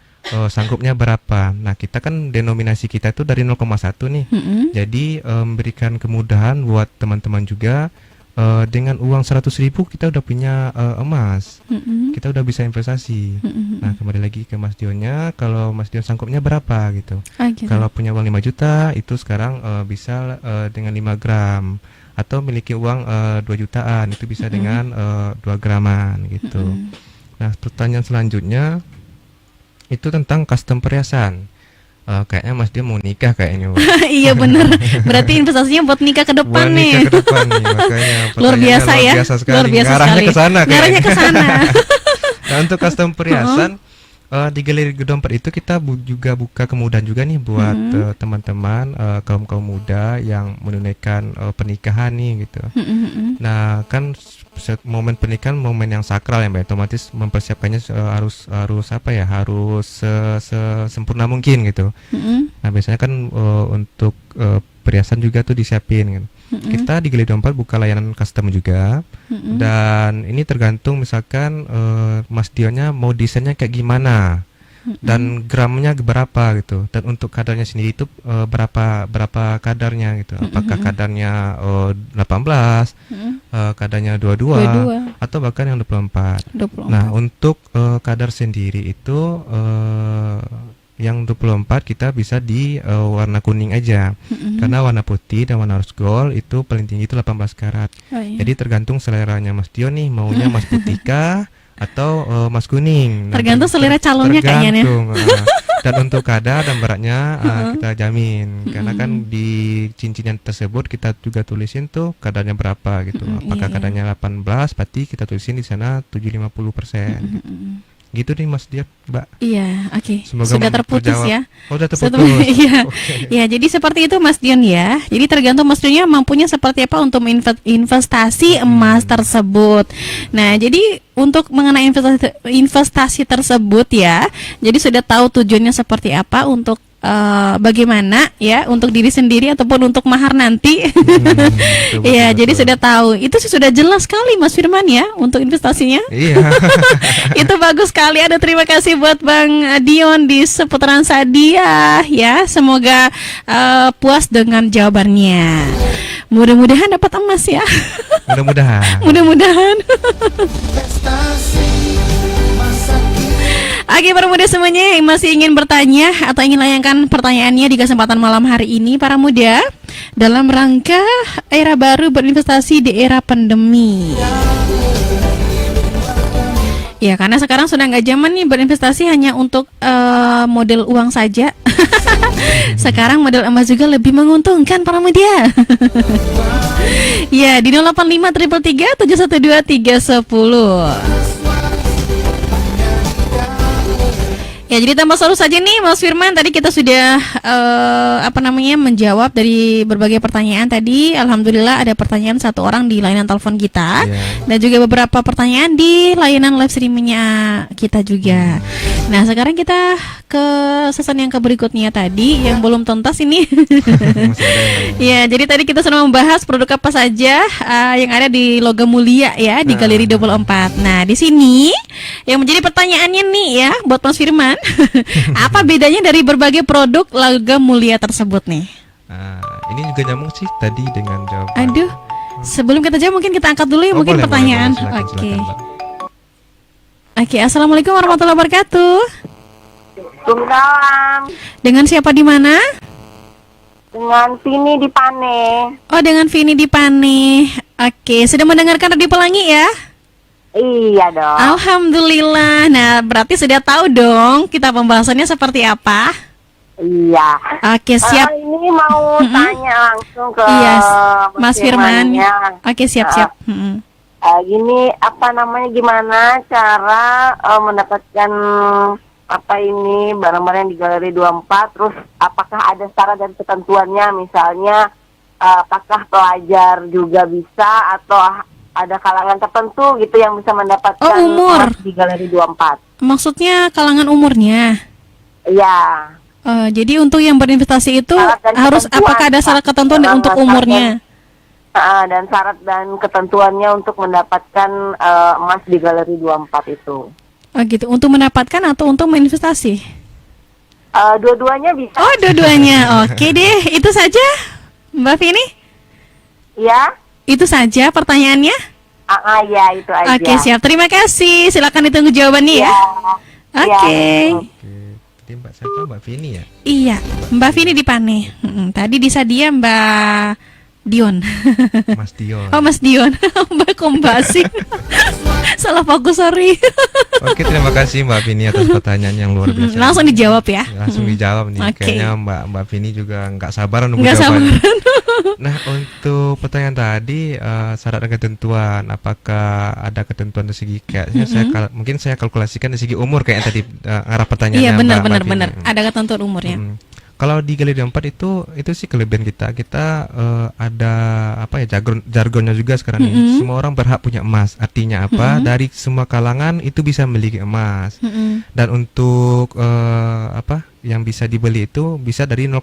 sanggupnya berapa. Nah, kita kan denominasi kita itu dari 0,1 nih. Jadi memberikan kemudahan buat teman-teman juga. Dengan uang 100.000 kita udah punya emas. Kita udah bisa investasi. Nah, kembali lagi ke Mas Dionnya, kalau Mas Dion sangkupnya berapa gitu. Gitu. Kalau punya uang 5 juta itu sekarang bisa dengan 5 gram. Atau miliki uang 2 jutaan itu bisa dengan 2 graman gitu. Nah, pertanyaan selanjutnya itu tentang custom perhiasan. Kayaknya Mas Dion mau nikah kayaknya. Iya bener. Berarti investasinya buat nikah ke depan Buat nih. nikah ke depan nih, makanya Luar biasa ya. luar biasa sekali. Luar biasa Ngarahnya sekali. ke sana Ngarahnya ke kayaknya. sana. Nah, untuk custom perhiasan di Galeri Gedong 4 itu kita juga buka kemudahan juga nih buat teman-teman kaum muda yang menunaikan pernikahan nih gitu. Nah, kan momen pernikahan momen yang sakral ya Mbak, otomatis mempersiapkannya harus sempurna mungkin gitu. Nah, biasanya kan untuk perhiasan juga tuh disiapin gitu. Kita di Galeri 24 buka layanan custom juga. Dan ini tergantung misalkan Mas Dionnya mau desainnya kayak gimana. Dan gramnya berapa gitu. Dan untuk kadarnya sendiri itu berapa kadarnya gitu. Apakah kadarnya 18, kadarnya 22 atau bahkan yang 24. Nah, untuk kadar sendiri itu yang 24 kita bisa di warna kuning aja. Karena warna putih dan warna rose gold itu paling tinggi itu 18 karat. Oh, iya. Jadi tergantung seleranya Mas Dion nih, maunya emas putih kah atau emas kuning. Nah, Tergantung selera calonnya kayaknya nih. tergantung, dan untuk kadar dan beratnya kita jamin. Karena kan di cincin yang tersebut kita juga tulisin tuh kadarnya berapa gitu. Apakah iya. kadarnya 18, berarti kita tulisin di sana 750%. Gitu nih Mas Dion, Mbak. Iya, oke. Semoga Sudah terputus terjawab. ya. Oh, udah Sudah- terputus. Iya. Oke. Ya, jadi seperti itu Mas Dion ya. Jadi tergantung Mas Dionnya mampunya seperti apa untuk investasi emas tersebut. Nah, jadi untuk mengenai investasi tersebut ya, jadi sudah tahu tujuannya seperti apa untuk bagaimana ya untuk diri sendiri ataupun untuk mahar nanti. Betul, Iya, betul, jadi betul. sudah tahu. Itu sih sudah jelas sekali Mas Firman ya untuk investasinya. Iya. Itu bagus sekali. Ada terima kasih buat Bang Dion di seputaran Sadia ya. Semoga puas dengan jawabannya. Mudah-mudahan dapat emas ya. Mudah-mudahan. Mudah-mudahan. Investasi masa kini. Oke, para muda semuanya yang masih ingin bertanya atau ingin layangkan pertanyaannya di kesempatan malam hari ini, para muda, dalam rangka era baru berinvestasi di era pandemi. Ya, karena sekarang sudah nggak zaman nih berinvestasi hanya untuk model uang saja. Sekarang model emas juga lebih menguntungkan para muda. Ya, di 085 333 712 310. Ya, jadi tambah seru saja nih Mas Firman. Tadi kita sudah menjawab dari berbagai pertanyaan tadi. Alhamdulillah ada pertanyaan satu orang di layanan telepon kita, dan juga beberapa pertanyaan di layanan live streamingnya kita juga. Nah, sekarang kita ke season yang berikutnya tadi yang belum tuntas ini. Ya, jadi tadi kita sudah membahas produk apa saja yang ada di Logam Mulia ya di Galeri 24. Nah, di sini yang menjadi pertanyaannya nih ya buat Mas Firman, apa bedanya dari berbagai produk Logam Mulia tersebut nih? Ini juga nyambung sih tadi dengan jawaban. Aduh, sebelum kita jawab mungkin kita angkat dulu ya Oh, mungkin boleh, pertanyaan. boleh, silakan, Oke. silakan, Mbak. Oke, assalamualaikum warahmatullahi wabarakatuh. Waalaikumsalam. Dengan siapa di mana? Dengan Vini di Pane. Oh, dengan Vini di Pane. Oke, sudah mendengarkan Radio Pelangi ya? Iya dong. Alhamdulillah. Nah, berarti sudah tahu dong kita pembahasannya seperti apa? Iya. Oke, siap. Ini mau tanya langsung ke Iya, Mas Firman. Firmannya. Oke, siap-siap. Mm-mm. Gini, gimana cara mendapatkan barang-barang di Galeri 24, terus apakah ada syarat dan ketentuannya, misalnya apakah pelajar juga bisa atau ada kalangan tertentu gitu yang bisa mendapatkan umur. emas di Galeri 24? Maksudnya kalangan umurnya. Iya. Jadi untuk yang berinvestasi itu Syarat dan harus ketentuan, apakah ada syarat ketentuan Pak. untuk umurnya? Dan syarat dan ketentuannya untuk mendapatkan emas di Galeri 24 itu. Oh gitu, untuk mendapatkan atau untuk menginvestasi? Dua-duanya bisa. Oh, dua-duanya. Oke deh, itu saja Mbak Vini? Ya? Itu saja pertanyaannya? Ya, itu aja. Oke, siap. Terima kasih. Silakan ditunggu jawabannya ya. Oke. Oke. Tadi Mbak siapa? Mbak Vini ya? Iya, Mbak Vini di Pane. Tadi di Sadia Mbak Dion. Mas Dion. Oh, Mas Dion. Mbak Kombasi. Salah fokus, sorry. Oke, terima kasih Mbak Vini atas pertanyaan yang luar biasa. Langsung dijawab ya. Langsung dijawab nih. Oke. Kayaknya Mbak Vini juga nggak sabar nunggu Nggak jawabannya. sabaran. Nah, untuk pertanyaan tadi syarat dan ketentuan, apakah ada ketentuan dari segi kayaknya mungkin saya kalkulasikan dari segi umur kayaknya tadi arah pertanyaannya. Iya, benar Mbak Vini. benar. Ada ketentuan umurnya. Kalau di Galeri 4 itu sih kelebihan kita. Kita ada jargonnya juga sekarang ini. Semua orang berhak punya emas. Artinya apa? Dari semua kalangan itu bisa memiliki emas. Dan untuk yang bisa dibeli itu bisa dari 0,1.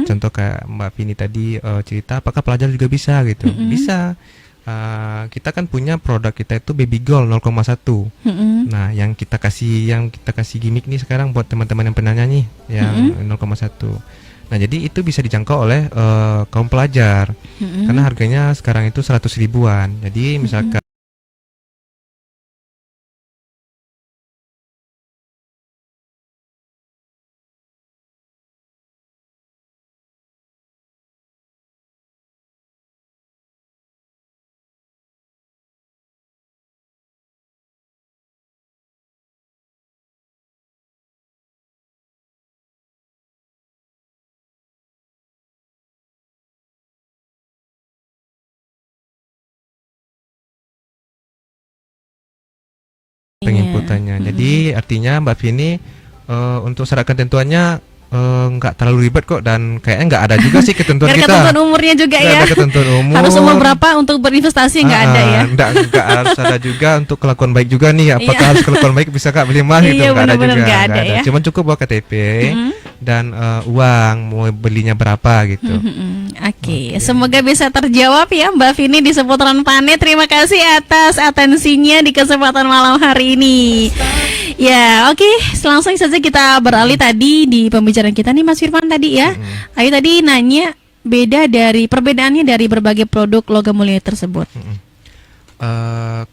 Contoh kayak Mbak Vini tadi cerita, apakah pelajar juga bisa gitu? Bisa. Kita kan punya produk kita itu baby gold 0,1. Nah, yang kita kasih gimmick nih sekarang buat teman-teman yang penanya nih yang 0,1. Nah, jadi itu bisa dijangkau oleh kaum pelajar. Karena harganya sekarang itu 100 ribuan. Jadi misalkan penginputannya. Jadi artinya Mbak Vini untuk syarat ketentuannya nggak terlalu ribet kok, dan kayaknya nggak ada juga sih ketentuan Nggak kita. ketentuan umurnya juga Nggak ya. ada ketentuan umur. Harus umur berapa untuk berinvestasi nggak ada ya. Nggak harus ada juga untuk kelakuan baik juga nih. Apakah Iya. harus kelakuan baik bisa Kak beli emas gitu? Iya, Nggak ada benar-benar juga. nggak ada ya. Cuman cukup bawa KTP dan uang mau belinya berapa gitu. Oke, semoga bisa terjawab ya Mbak Vini di seputaran Pane. Terima kasih atas atensinya di kesempatan malam hari ini. Ya, oke, langsung saja kita beralih tadi di pembicaraan kita nih Mas Firman tadi ya. Ayu tadi nanya perbedaannya dari berbagai produk logam mulia tersebut.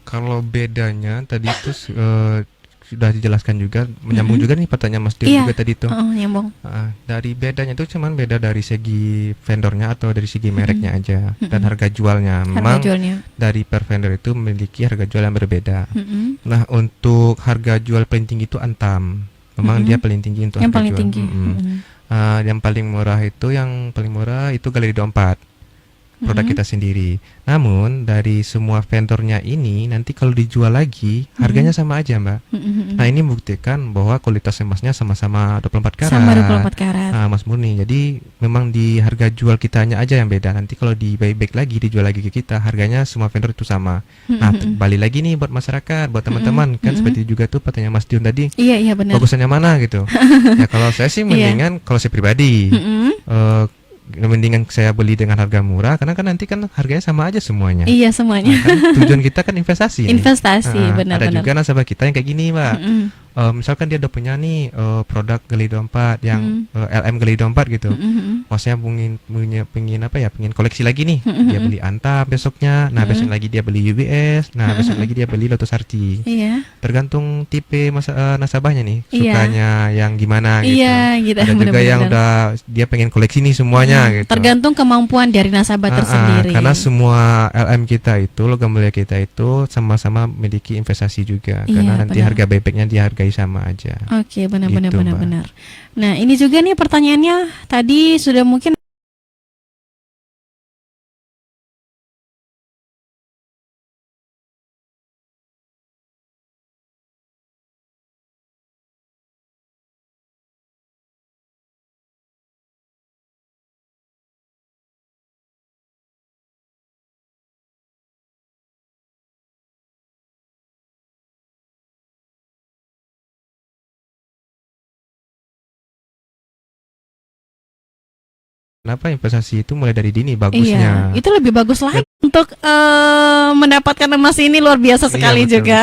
Kalau bedanya tadi itu sudah dijelaskan juga, menyambung juga nih pertanyaan Mas Dio Iya. juga tadi itu. Nyambung. Dari bedanya itu cuman beda dari segi vendornya atau dari segi mereknya aja, dan harga jualnya. Memang Harga jualnya. dari per vendor itu memiliki harga jual yang berbeda. Nah, untuk harga jual paling tinggi itu Antam. Memang dia paling tinggi untuk Yang harga paling jual. tinggi. Yang paling murah itu Galeri 24. Produk kita sendiri. Namun dari semua vendornya ini nanti kalau dijual lagi harganya sama aja, Mbak. Nah, ini membuktikan bahwa kualitas emasnya sama-sama 24 karat. Sama 24 karat. Mas murni. Jadi memang di harga jual kitanya aja yang beda. Nanti kalau di buyback lagi, dijual lagi ke kita, harganya semua vendor itu sama. Nah, balik lagi nih buat masyarakat, buat teman-teman, kan seperti juga tuh pertanyaan Mas Dion tadi. Iya benar. Bagusannya mana gitu. Ya kalau saya sih mendingan kalau saya pribadi mendingan saya beli dengan harga murah, karena kan nanti kan harganya sama aja semuanya. Iya semuanya. Kan tujuan kita kan investasi. Investasi, Ada benar-benar. juga nasabah kita yang kayak gini, Mbak. Misalkan dia udah punya nih produk Galeri 24 yang LM Galeri 24 gitu. Maksudnya pengen koleksi lagi nih. Dia beli Antam besoknya, nah besok lagi dia beli UBS, nah besok lagi dia beli Lotus Arti. Iya. Tergantung tipe nasabahnya nih, Iya. sukanya yang gimana gitu. Iya, gitu. Ada juga Benar-benar. yang udah dia pengen koleksi nih semuanya gitu. Tergantung kemampuan dari nasabah tersendiri. Karena semua LM kita itu, logam mulia kita itu sama-sama memiliki investasi juga. Iya, Karena nanti benar. harga buybacknya dihargai sama aja. Oke, benar-benar Gitu, Mbak. benar-benar. Nah, ini juga nih pertanyaannya tadi sudah mungkin Kenapa investasi itu mulai dari dini iya, bagusnya? itu lebih bagus lagi untuk mendapatkan emas ini luar biasa sekali Iya, betul, juga.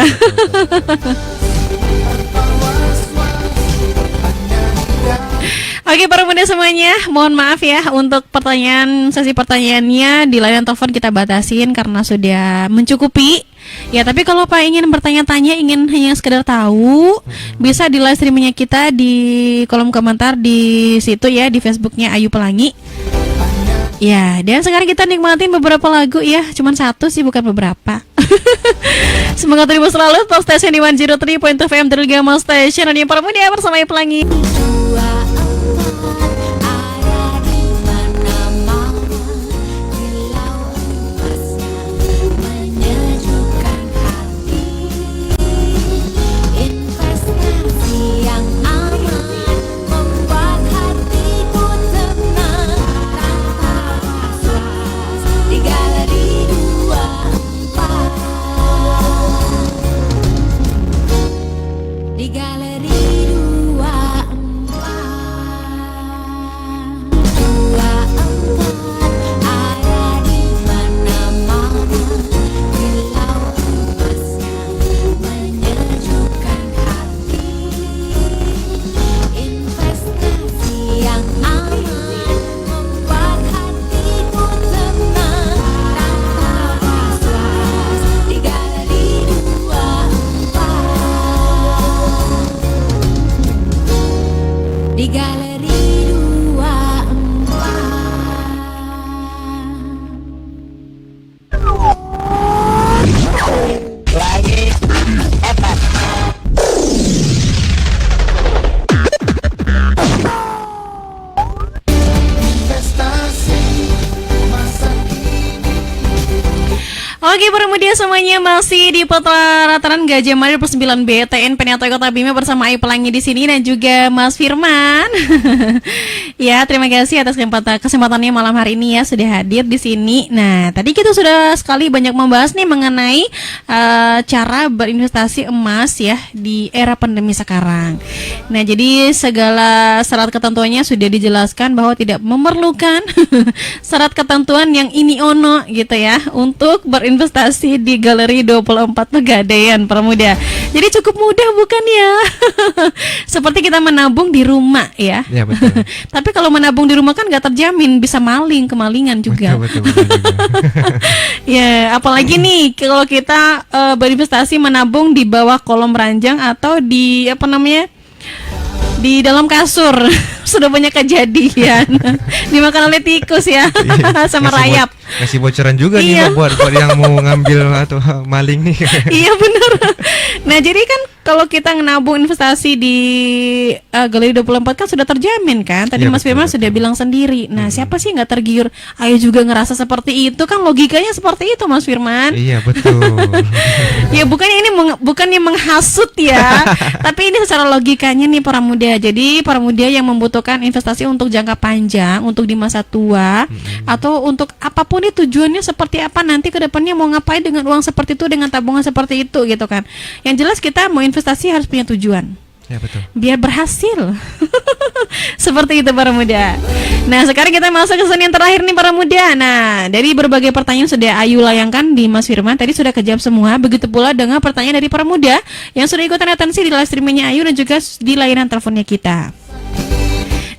betul. Oke, para muda semuanya, mohon maaf ya untuk sesi pertanyaannya di layanan telepon kita batasin karena sudah mencukupi. Ya, tapi kalau Pak ingin bertanya-tanya, ingin hanya sekedar tahu, bisa di live streamingnya kita di kolom komentar di situ ya, di Facebooknya Ayu Pelangi. Ya, dan sekarang kita nikmatin beberapa lagu ya, cuman satu sih, bukan beberapa. Semoga terhibur selalu. Top Station di 103.2 FM dari Gama Station. Dan yang para muda bersama Ayu Pelangi. Dua ada di mana-mana, kilau emasnya menyejukkan hati. Investasi yang aman membuat hatiku tenang tanpa was-was di Galeri 24. Di Galeri 24. Oke, para muda semuanya masih di Pelataran Gajah Mada 9B TN Penata Kota Bima bersama Ayu Pelangi di sini dan juga Mas Firman. Ya, terima kasih atas kesempatannya malam hari ini ya sudah hadir di sini. Nah, tadi kita sudah sekali banyak membahas nih mengenai cara berinvestasi emas ya di era pandemi sekarang. Nah, jadi segala syarat ketentuannya sudah dijelaskan bahwa tidak memerlukan syarat ketentuan yang ini ono gitu ya untuk berinvestasi di Galeri 24 Pegadaian para muda. Jadi cukup mudah bukan ya? Seperti kita menabung di rumah ya. Ya betul. Tapi kalau menabung di rumah kan nggak terjamin, bisa kemalingan juga. Betul. Ya, apalagi nih kalau kita berinvestasi menabung di bawah kolom ranjang atau di di dalam kasur. Sudah banyak kejadian dimakan oleh tikus ya. Sama rayap. Kasih bocoran juga Iya. nih buat yang mau ngambil atau maling nih. Iya benar. Nah, jadi kan kalau kita nabung investasi di Galeri 24 kan sudah terjamin kan. Tadi Iya, Mas Firman betul. sudah bilang sendiri. Nah, siapa sih nggak tergiur? Ayo juga ngerasa seperti itu kan, logikanya seperti itu Mas Firman. Iya betul. Ya bukannya menghasut ya, tapi ini secara logikanya nih para muda. Jadi para muda yang membutuhkan investasi untuk jangka panjang, untuk di masa tua, atau untuk apapun itu tujuannya seperti apa nanti ke depannya mau ngapain dengan uang seperti itu, dengan tabungan seperti itu gitu kan. Yang jelas kita mau investasi harus punya tujuan. Ya betul. Biar berhasil. Seperti itu para muda. Nah, sekarang kita masuk ke sesi yang terakhir nih para muda. Nah, dari berbagai pertanyaan sudah Ayu layangkan di Mas Firman, tadi sudah kejawab semua. Begitu pula dengan pertanyaan dari para muda yang sudah ikutan atensi di live streamingnya Ayu dan juga di layanan teleponnya kita.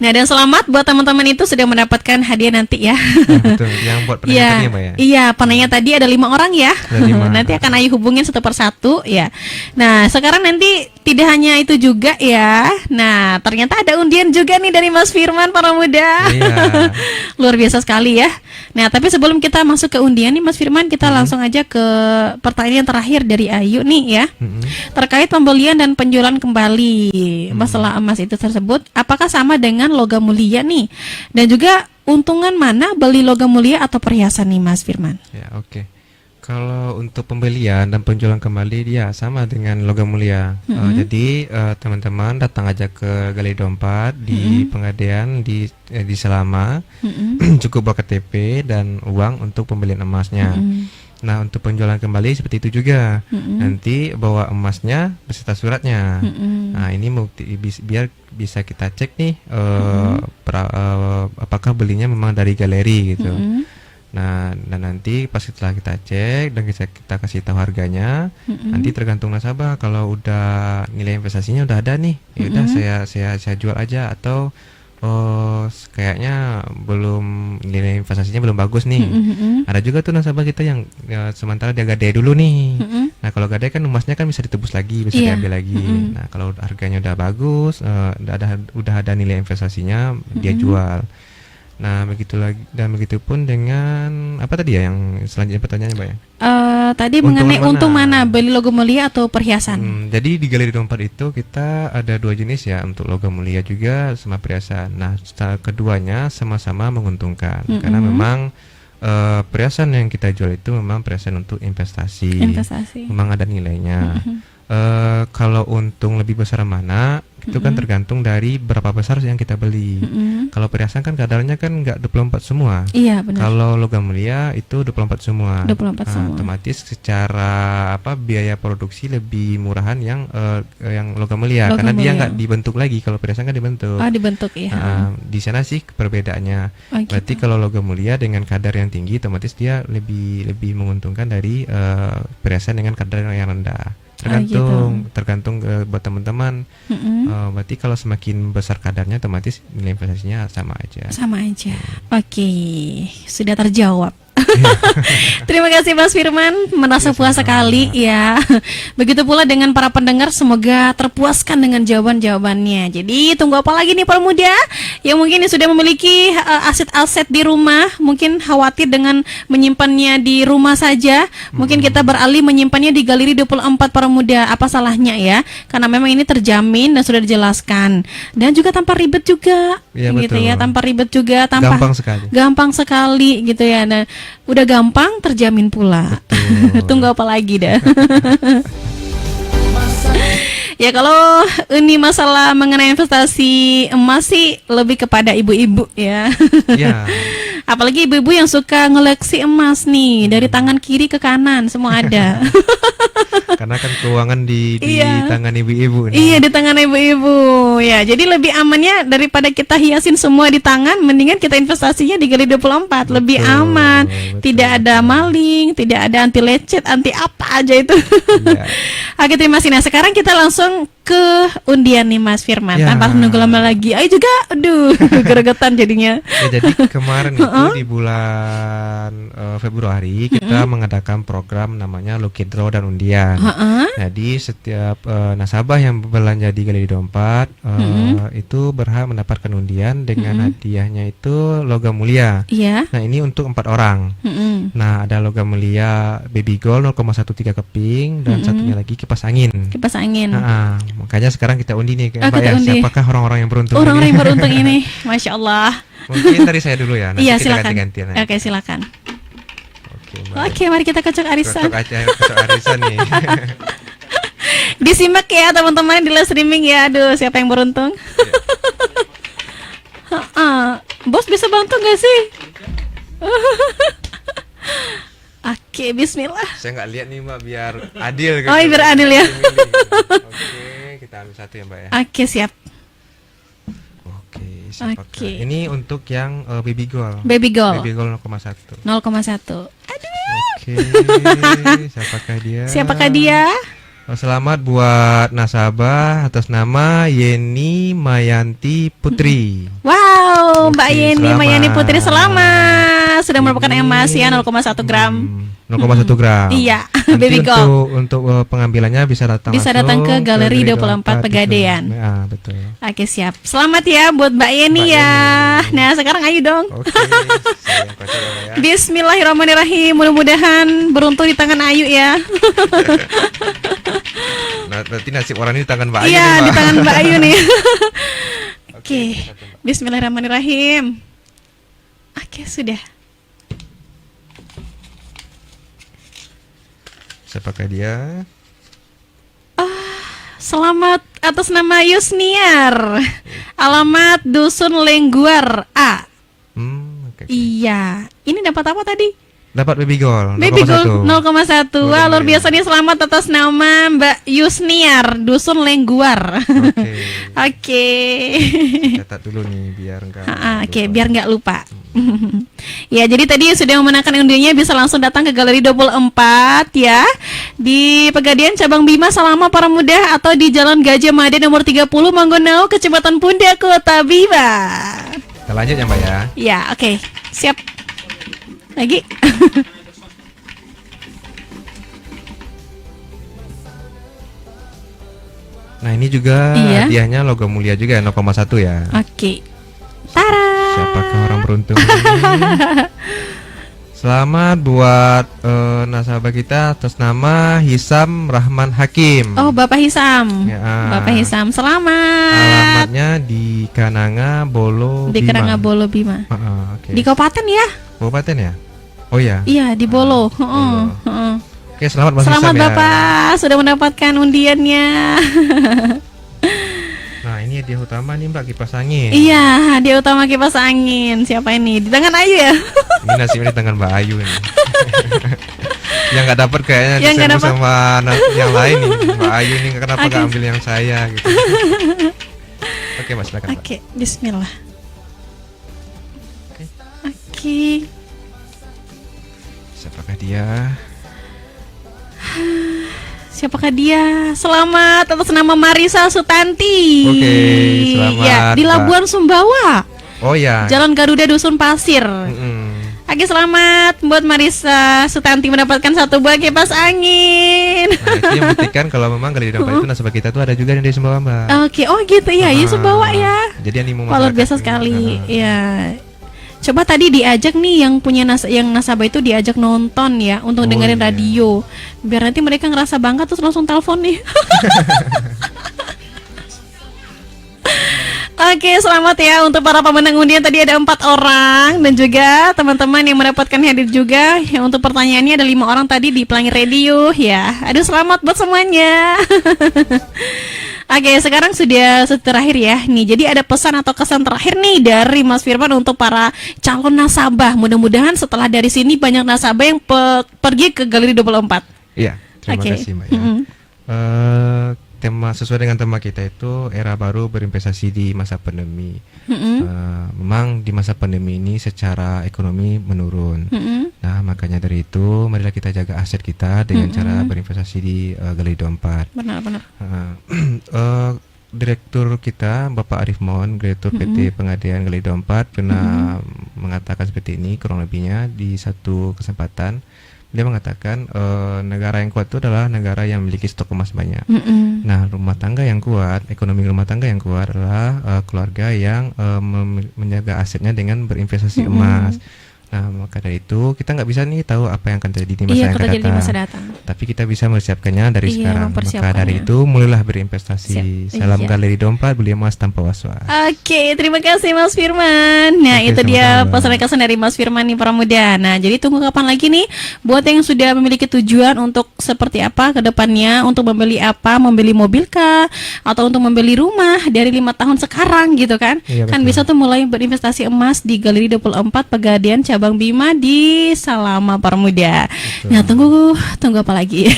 Nah, dan selamat buat teman-teman itu sudah mendapatkan hadiah nanti ya. Ya, betul. Yang buat penanya tadi ya, Mbak ya. Iya, penanya tadi ada 5 orang ya. Ada 5. Nanti akan Ayu hubungin satu persatu ya. Nah, sekarang nanti tidak hanya itu juga ya. Nah, ternyata ada undian juga nih dari Mas Firman para muda. Iya. Luar biasa sekali ya. Nah, tapi sebelum kita masuk ke undian nih Mas Firman, kita langsung aja ke pertanyaan terakhir dari Ayu nih ya. Terkait pembelian dan penjualan kembali masalah emas itu tersebut, apakah sama dengan logam mulia nih? Dan juga untungan mana beli logam mulia atau perhiasan nih Mas Firman? Ya, oke. Kalau untuk pembelian dan penjualan kembali dia sama dengan logam mulia. Jadi teman-teman datang aja ke Galeri 24 di Pegadaian di Selama. Cukup bawa KTP dan uang untuk pembelian emasnya. Nah, untuk penjualan kembali seperti itu juga. Nanti bawa emasnya beserta suratnya. Nah, ini biar bisa kita cek nih apakah belinya memang dari galeri gitu. Nah, dan nanti pas setelah kita cek dan kita kasih tahu harganya, nanti tergantung nasabah. Kalau udah nilai investasinya udah ada nih, ya udah saya jual aja, atau kayaknya belum, nilai investasinya belum bagus nih. Ada juga tuh nasabah kita yang sementara dia gadai dulu nih. Nah, kalau gadai kan emasnya kan bisa ditebus lagi, bisa diambil lagi. Nah, kalau harganya udah bagus, udah ada nilai investasinya, dia jual. Nah, begitu lagi, dan begitu pun dengan apa tadi ya yang selanjutnya pertanyaannya, Mbak ya? Tadi mengenai untung mana beli logam mulia atau perhiasan? Jadi di Galeri 24 itu kita ada 2 jenis ya, untuk logam mulia juga sama perhiasan. Nah, keduanya sama-sama menguntungkan karena memang perhiasan yang kita jual itu memang perhiasan untuk investasi. Memang ada nilainya. Kalau untung lebih besar mana itu kan tergantung dari berapa besar yang kita beli. Kalau perhiasan kan kadarnya kan nggak 24 semua. Iya, benar. Kalau logam mulia itu 24 semua. 24 semua. Otomatis secara biaya produksi lebih murahan yang logam mulia, karena dia nggak dibentuk lagi. Kalau perhiasan kan dibentuk. Oh, dibentuk ya. Di sana sih perbedaannya. Berarti kalau logam mulia dengan kadar yang tinggi, otomatis dia lebih menguntungkan dari perhiasan dengan kadar yang rendah. Tergantung buat teman-teman. Berarti kalau semakin besar kadarnya, otomatis nilai investasinya sama aja. Oke, sudah terjawab. Terima kasih Mas Firman, merasa puas sekali ya. Begitu pula dengan para pendengar, semoga terpuaskan dengan jawaban-jawabannya. Jadi tunggu apa lagi nih para muda yang mungkin sudah memiliki aset-aset di rumah, mungkin khawatir dengan menyimpannya di rumah saja. Mungkin kita beralih menyimpannya di Galeri 24 para muda. Apa salahnya ya? Karena memang ini terjamin dan sudah dijelaskan, dan juga tanpa ribet juga, gitu ya, tanpa ribet juga, gampang sekali gitu ya. Nah, udah gampang terjamin pula. Tunggu apa lagi dah. Masa Ya kalau ini masalah mengenai investasi emas sih lebih kepada ibu-ibu ya. Ya. Apalagi ibu-ibu yang suka ngoleksi emas nih, dari tangan kiri ke kanan semua ada. Karena kan keuangan di Iya. tangan ibu-ibu nih. Iya, di tangan ibu-ibu. Ya, jadi lebih amannya daripada kita hiasin semua di tangan, mendingan kita investasinya di Gali 24, lebih aman. betul. Tidak ada maling, tidak ada anti lecet, anti apa aja itu. Iya. Oke, terima kasih. Nah, sekarang kita langsung ke undian nih Mas Firman. Ya. Tanpa menunggu lama lagi. Ayo juga, aduh, geregetan jadinya. Ya, jadi kemarin itu di bulan Februari kita mengadakan program namanya Lucky Draw dan undian. Heeh. Jadi setiap nasabah yang belanja di Gali 24 itu berhak mendapatkan undian dengan hadiahnya itu logam mulia. Iya. Nah, ini untuk 4 orang. Mm-mm. Nah, ada logam mulia Baby Gold 0,13 keping dan satunya lagi kipas angin. Kipas angin. Nah, makanya sekarang kita undi nih Oh, Mbak kita ya, undi. siapakah orang-orang yang beruntung Orang-orang ini? yang beruntung ini, Masya Allah. Mungkin dari saya dulu ya, nanti Iya, kita silakan. ganti-gantian aja. Oke, silakan. Oke, Mbak. Oke, mari kita kocok arisan. Cocok aja cocok arisan nih. Disimak ya teman-teman di live streaming ya. Aduh, siapa yang beruntung? Bos bisa bantu gak sih? Oke, bismillah. Saya nggak lihat nih Mbak, biar adil gitu. Oh, biar adil ya. Oke, kita ambil satu ya Mbak ya. Oke, siap. Oke, siapakah? Oke. Ini untuk yang Baby Gold. Baby Gold Baby Gold 0,1. 0,1. Aduh, Oke, siapakah dia? siapakah dia? Selamat buat nasabah atas nama Yeni Mayanti Putri. Wow, Mbak Oke, Yeni selamat. Mayani Putri selamat. Sudah merupakan emas ya 0,1 gram. 0,1 gram. Iya, Nanti Baby Gold. untuk pengambilannya bisa datang Bisa langsung datang ke Galeri 24 itu. Pegadaian. Ah, betul. Oke, siap. Selamat ya buat Mbak Yeni Mbak ya. Yeni. Nah, sekarang ayo dong. Oke, saya yang kocok ya, Mbak ya. Bismillahirrahmanirrahim. Mudah-mudahan beruntung di tangan Ayu ya. Nah, nanti nasib orang ini di tangan Mbak Ayu Iya, nih, di Mbak. tangan Mbak Ayu nih. Oke. satu, Mbak. Bismillahirrahmanirrahim. Oke, sudah. Siapakah dia? Selamat atas nama Yusniar. Alamat Dusun Lengguar A. Oke. Iya. Ini dapat apa tadi? Dapat Baby Gold. Baby 0,1. Gold 0,1. Wah, luar biasa nih. Selamat atas nama Mbak Yusniar Dusun Lengguar. Oke. Oke. Catat dulu nih biar enggak. Oke, biar nggak lupa. Ya, jadi tadi sudah memenangkan undiannya bisa langsung datang ke Galeri 24 ya. Di Pegadaian Cabang Bima Salama Para Muda atau di Jalan Gajah Mada nomor 30 Manggonau, Kecamatan Pundak, Kota Bima. Kita lanjut ya Mbak ya. Ya, oke. Siap. Lagi. Nah, ini juga Iya. hadiahnya logam mulia juga ya 0,1 ya. Oke. Tara. Siapakah orang beruntung ini? Selamat buat nasabah kita atas nama Hisam Rahman Hakim. Oh, Bapak Hisam. Ya. Bapak Hisam, selamat. Alamatnya di Kananga Bolo Di Bima. Keranga Bolo Bima. Oke. Di Kabupaten ya? Kabupaten ya? Oh ya. Iya, di Bolo. Heeh, heeh. Oke, selamat Mas Selamat Hisam ya. Bapak, sudah mendapatkan undiannya. Nah, ini hadiah utama nih Mbak, kipas angin. Iya, dia utama kipas angin. Siapa ini? Di tangan Ayu ya? Ini nasibnya di tangan Mbak Ayu ini. Yang nggak dapat kayaknya Yang nggak disebut dapat. sama yang lain nih. Mbak Ayu nih kenapa nggak Oke. ambil yang saya gitu. Oke, Mas, silakan. Mbak. Oke, bismillah. Oke. Oke. Siapakah dia? Siapakah dia? Selamat atas nama Marisa Sutanti. Oke, selamat, Ya, di Mbak. Labuan Sumbawa. Oh ya. Jalan Garuda Dusun Pasir. Oke, selamat buat Marisa Sutanti mendapatkan satu buah kipas angin. Nah, itu yang buktikan kalau memang Gali 24 itu nasabah kita tuh ada juga yang dari Sumbawa, Mbak. Oke, oh gitu ya, ya Sumbawa ya. Jadi animo Wah, luar masyarakat biasa ini. sekali. Ya. Coba tadi diajak nih yang punya yang nasabah itu diajak nonton ya untuk Oh, dengerin iya. radio. Biar nanti mereka ngerasa bangga terus langsung telepon nih. Oke, selamat ya untuk para pemenang undian. Tadi ada 4 orang dan juga teman-teman yang mendapatkan hadir juga. Ya, untuk pertanyaannya ada 5 orang tadi di Pelangi Radio ya. Aduh, selamat buat semuanya. Oke, sekarang sudah terakhir ya. Nih, jadi ada pesan atau kesan terakhir nih dari Mas Firman untuk para calon nasabah. Mudah-mudahan setelah dari sini banyak nasabah yang pergi ke Galeri 24. Iya, terima Oke. kasih Mbak. Ya. Tema sesuai dengan tema kita itu era baru berinvestasi di masa pandemi. Memang di masa pandemi ini secara ekonomi menurun. Nah, makanya dari itu marilah kita jaga aset kita dengan cara berinvestasi di Galeri 24. Benar-benar. Direktur kita Bapak Arif Mon, Direktur PT Pengadaian Galeri 24 pernah mengatakan seperti ini kurang lebihnya di satu kesempatan. Dia mengatakan negara yang kuat itu adalah negara yang memiliki stok emas banyak. Nah, rumah tangga yang kuat, ekonomi rumah tangga yang kuat adalah keluarga yang menjaga asetnya dengan berinvestasi emas. Nah, maka dari itu kita nggak bisa nih tahu apa yang akan terjadi di masa yang akan terjadi di datang. masa datang. Tapi kita bisa mempersiapkannya dari Iya, sekarang. Maka mempersiapkannya. dari itu mulailah berinvestasi. Siap. Salam Iya. Galeri 24, beli emas tanpa was-was. Oke, terima kasih Mas Firman. Nah, Oke, itu dia sama-sama. pesan kesan dari Mas Firman nih para muda. Nah, jadi tunggu kapan lagi nih buat yang sudah memiliki tujuan untuk seperti apa ke depannya, untuk membeli apa, membeli mobil kah, atau untuk membeli rumah dari 5 tahun sekarang gitu kan. Iya, Kan betul. bisa tuh mulai berinvestasi emas di Galeri 24 Pegadaian Cabang Bima di Salama para muda. Nah, tunggu apa lagi?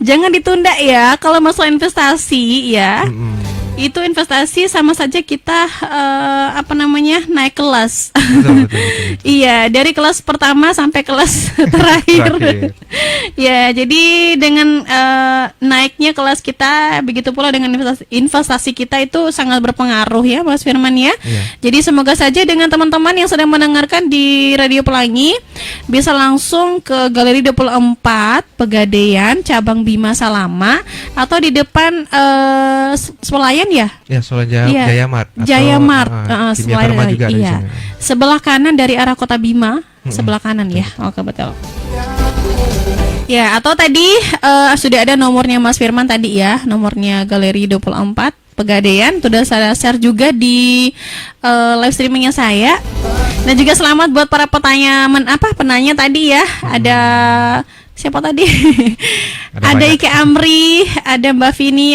Jangan ditunda ya kalau masalah investasi ya. Itu investasi sama saja kita naik kelas. Betul. Iya, dari kelas pertama sampai kelas terakhir. Terakhir. Ya, jadi dengan naiknya kelas kita, begitu pula dengan investasi kita itu sangat berpengaruh ya, Mas Firman ya. Iya. Jadi semoga saja dengan teman-teman yang sedang mendengarkan di Radio Pelangi bisa langsung ke Galeri 24 Pegadaian Cabang Bima Salama atau di depan Swalayan ya. Ya, soalnya Iya. Jaya Mart. atau, Jaya Mart, Kimia selain Farma juga ada di iya. sana. Sebelah kanan dari arah Kota Bima, sebelah kanan ya. Oke, betul. Ya, atau tadi sudah ada nomornya Mas Firman tadi ya, nomornya Galeri 24 Pegadaian sudah saya share juga di live streamingnya saya. Dan juga selamat buat para penanya tadi ya. Ada siapa tadi? Ada Ada banyak. Ike Amri, ada Mbak Vini,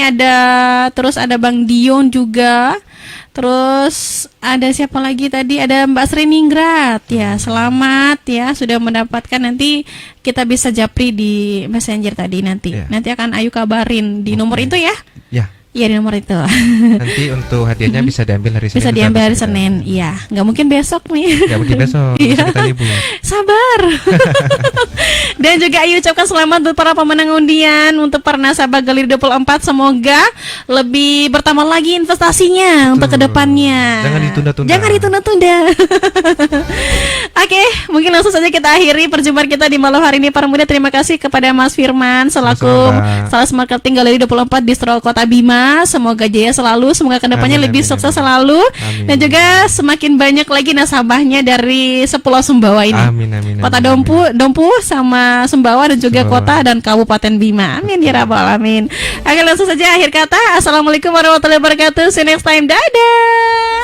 terus ada Bang Dion juga. Terus ada siapa lagi tadi? Ada Mbak Sriningrat ya. Selamat ya sudah mendapatkan, nanti kita bisa japri di Messenger tadi nanti. Iya. Nanti akan Ayu kabarin di nomor itu ya. Ya, Iya, di nomor itu. nanti untuk hadiahnya bisa diambil hari Senin. Bisa atau diambil hari bisa kita- Senin. Iya, nggak mungkin besok nih. Ya, mungkin besok. Iya. Besok kita libur. Sabar. Dan juga Ayu ucapkan selamat buat para pemenang undian untuk para nasabah Galeri 24. Semoga lebih bertambah lagi investasinya untuk kedepannya. Jangan ditunda-tunda. Jangan ditunda-tunda. Oke, mungkin langsung saja kita akhiri perjumpaan kita di malam hari ini para muda. Terima kasih kepada Mas Firman selaku Sama-sama. Sales Marketing Galeri 24 Distro Kota Bima. Semoga jaya selalu, semoga kedepannya Amin, lebih amin, sukses amin. selalu. Amin. Dan juga semakin banyak lagi nasabahnya dari Sepulau Sumbawa ini. Amin, amin, Kota amin, Dompu sama Sumbawa dan juga Sumbawa. kota dan Kabupaten Bima. Amin ya rabbal alamin. Oke, langsung saja akhir kata. Assalamualaikum warahmatullahi wabarakatuh. See you next time. Dadah.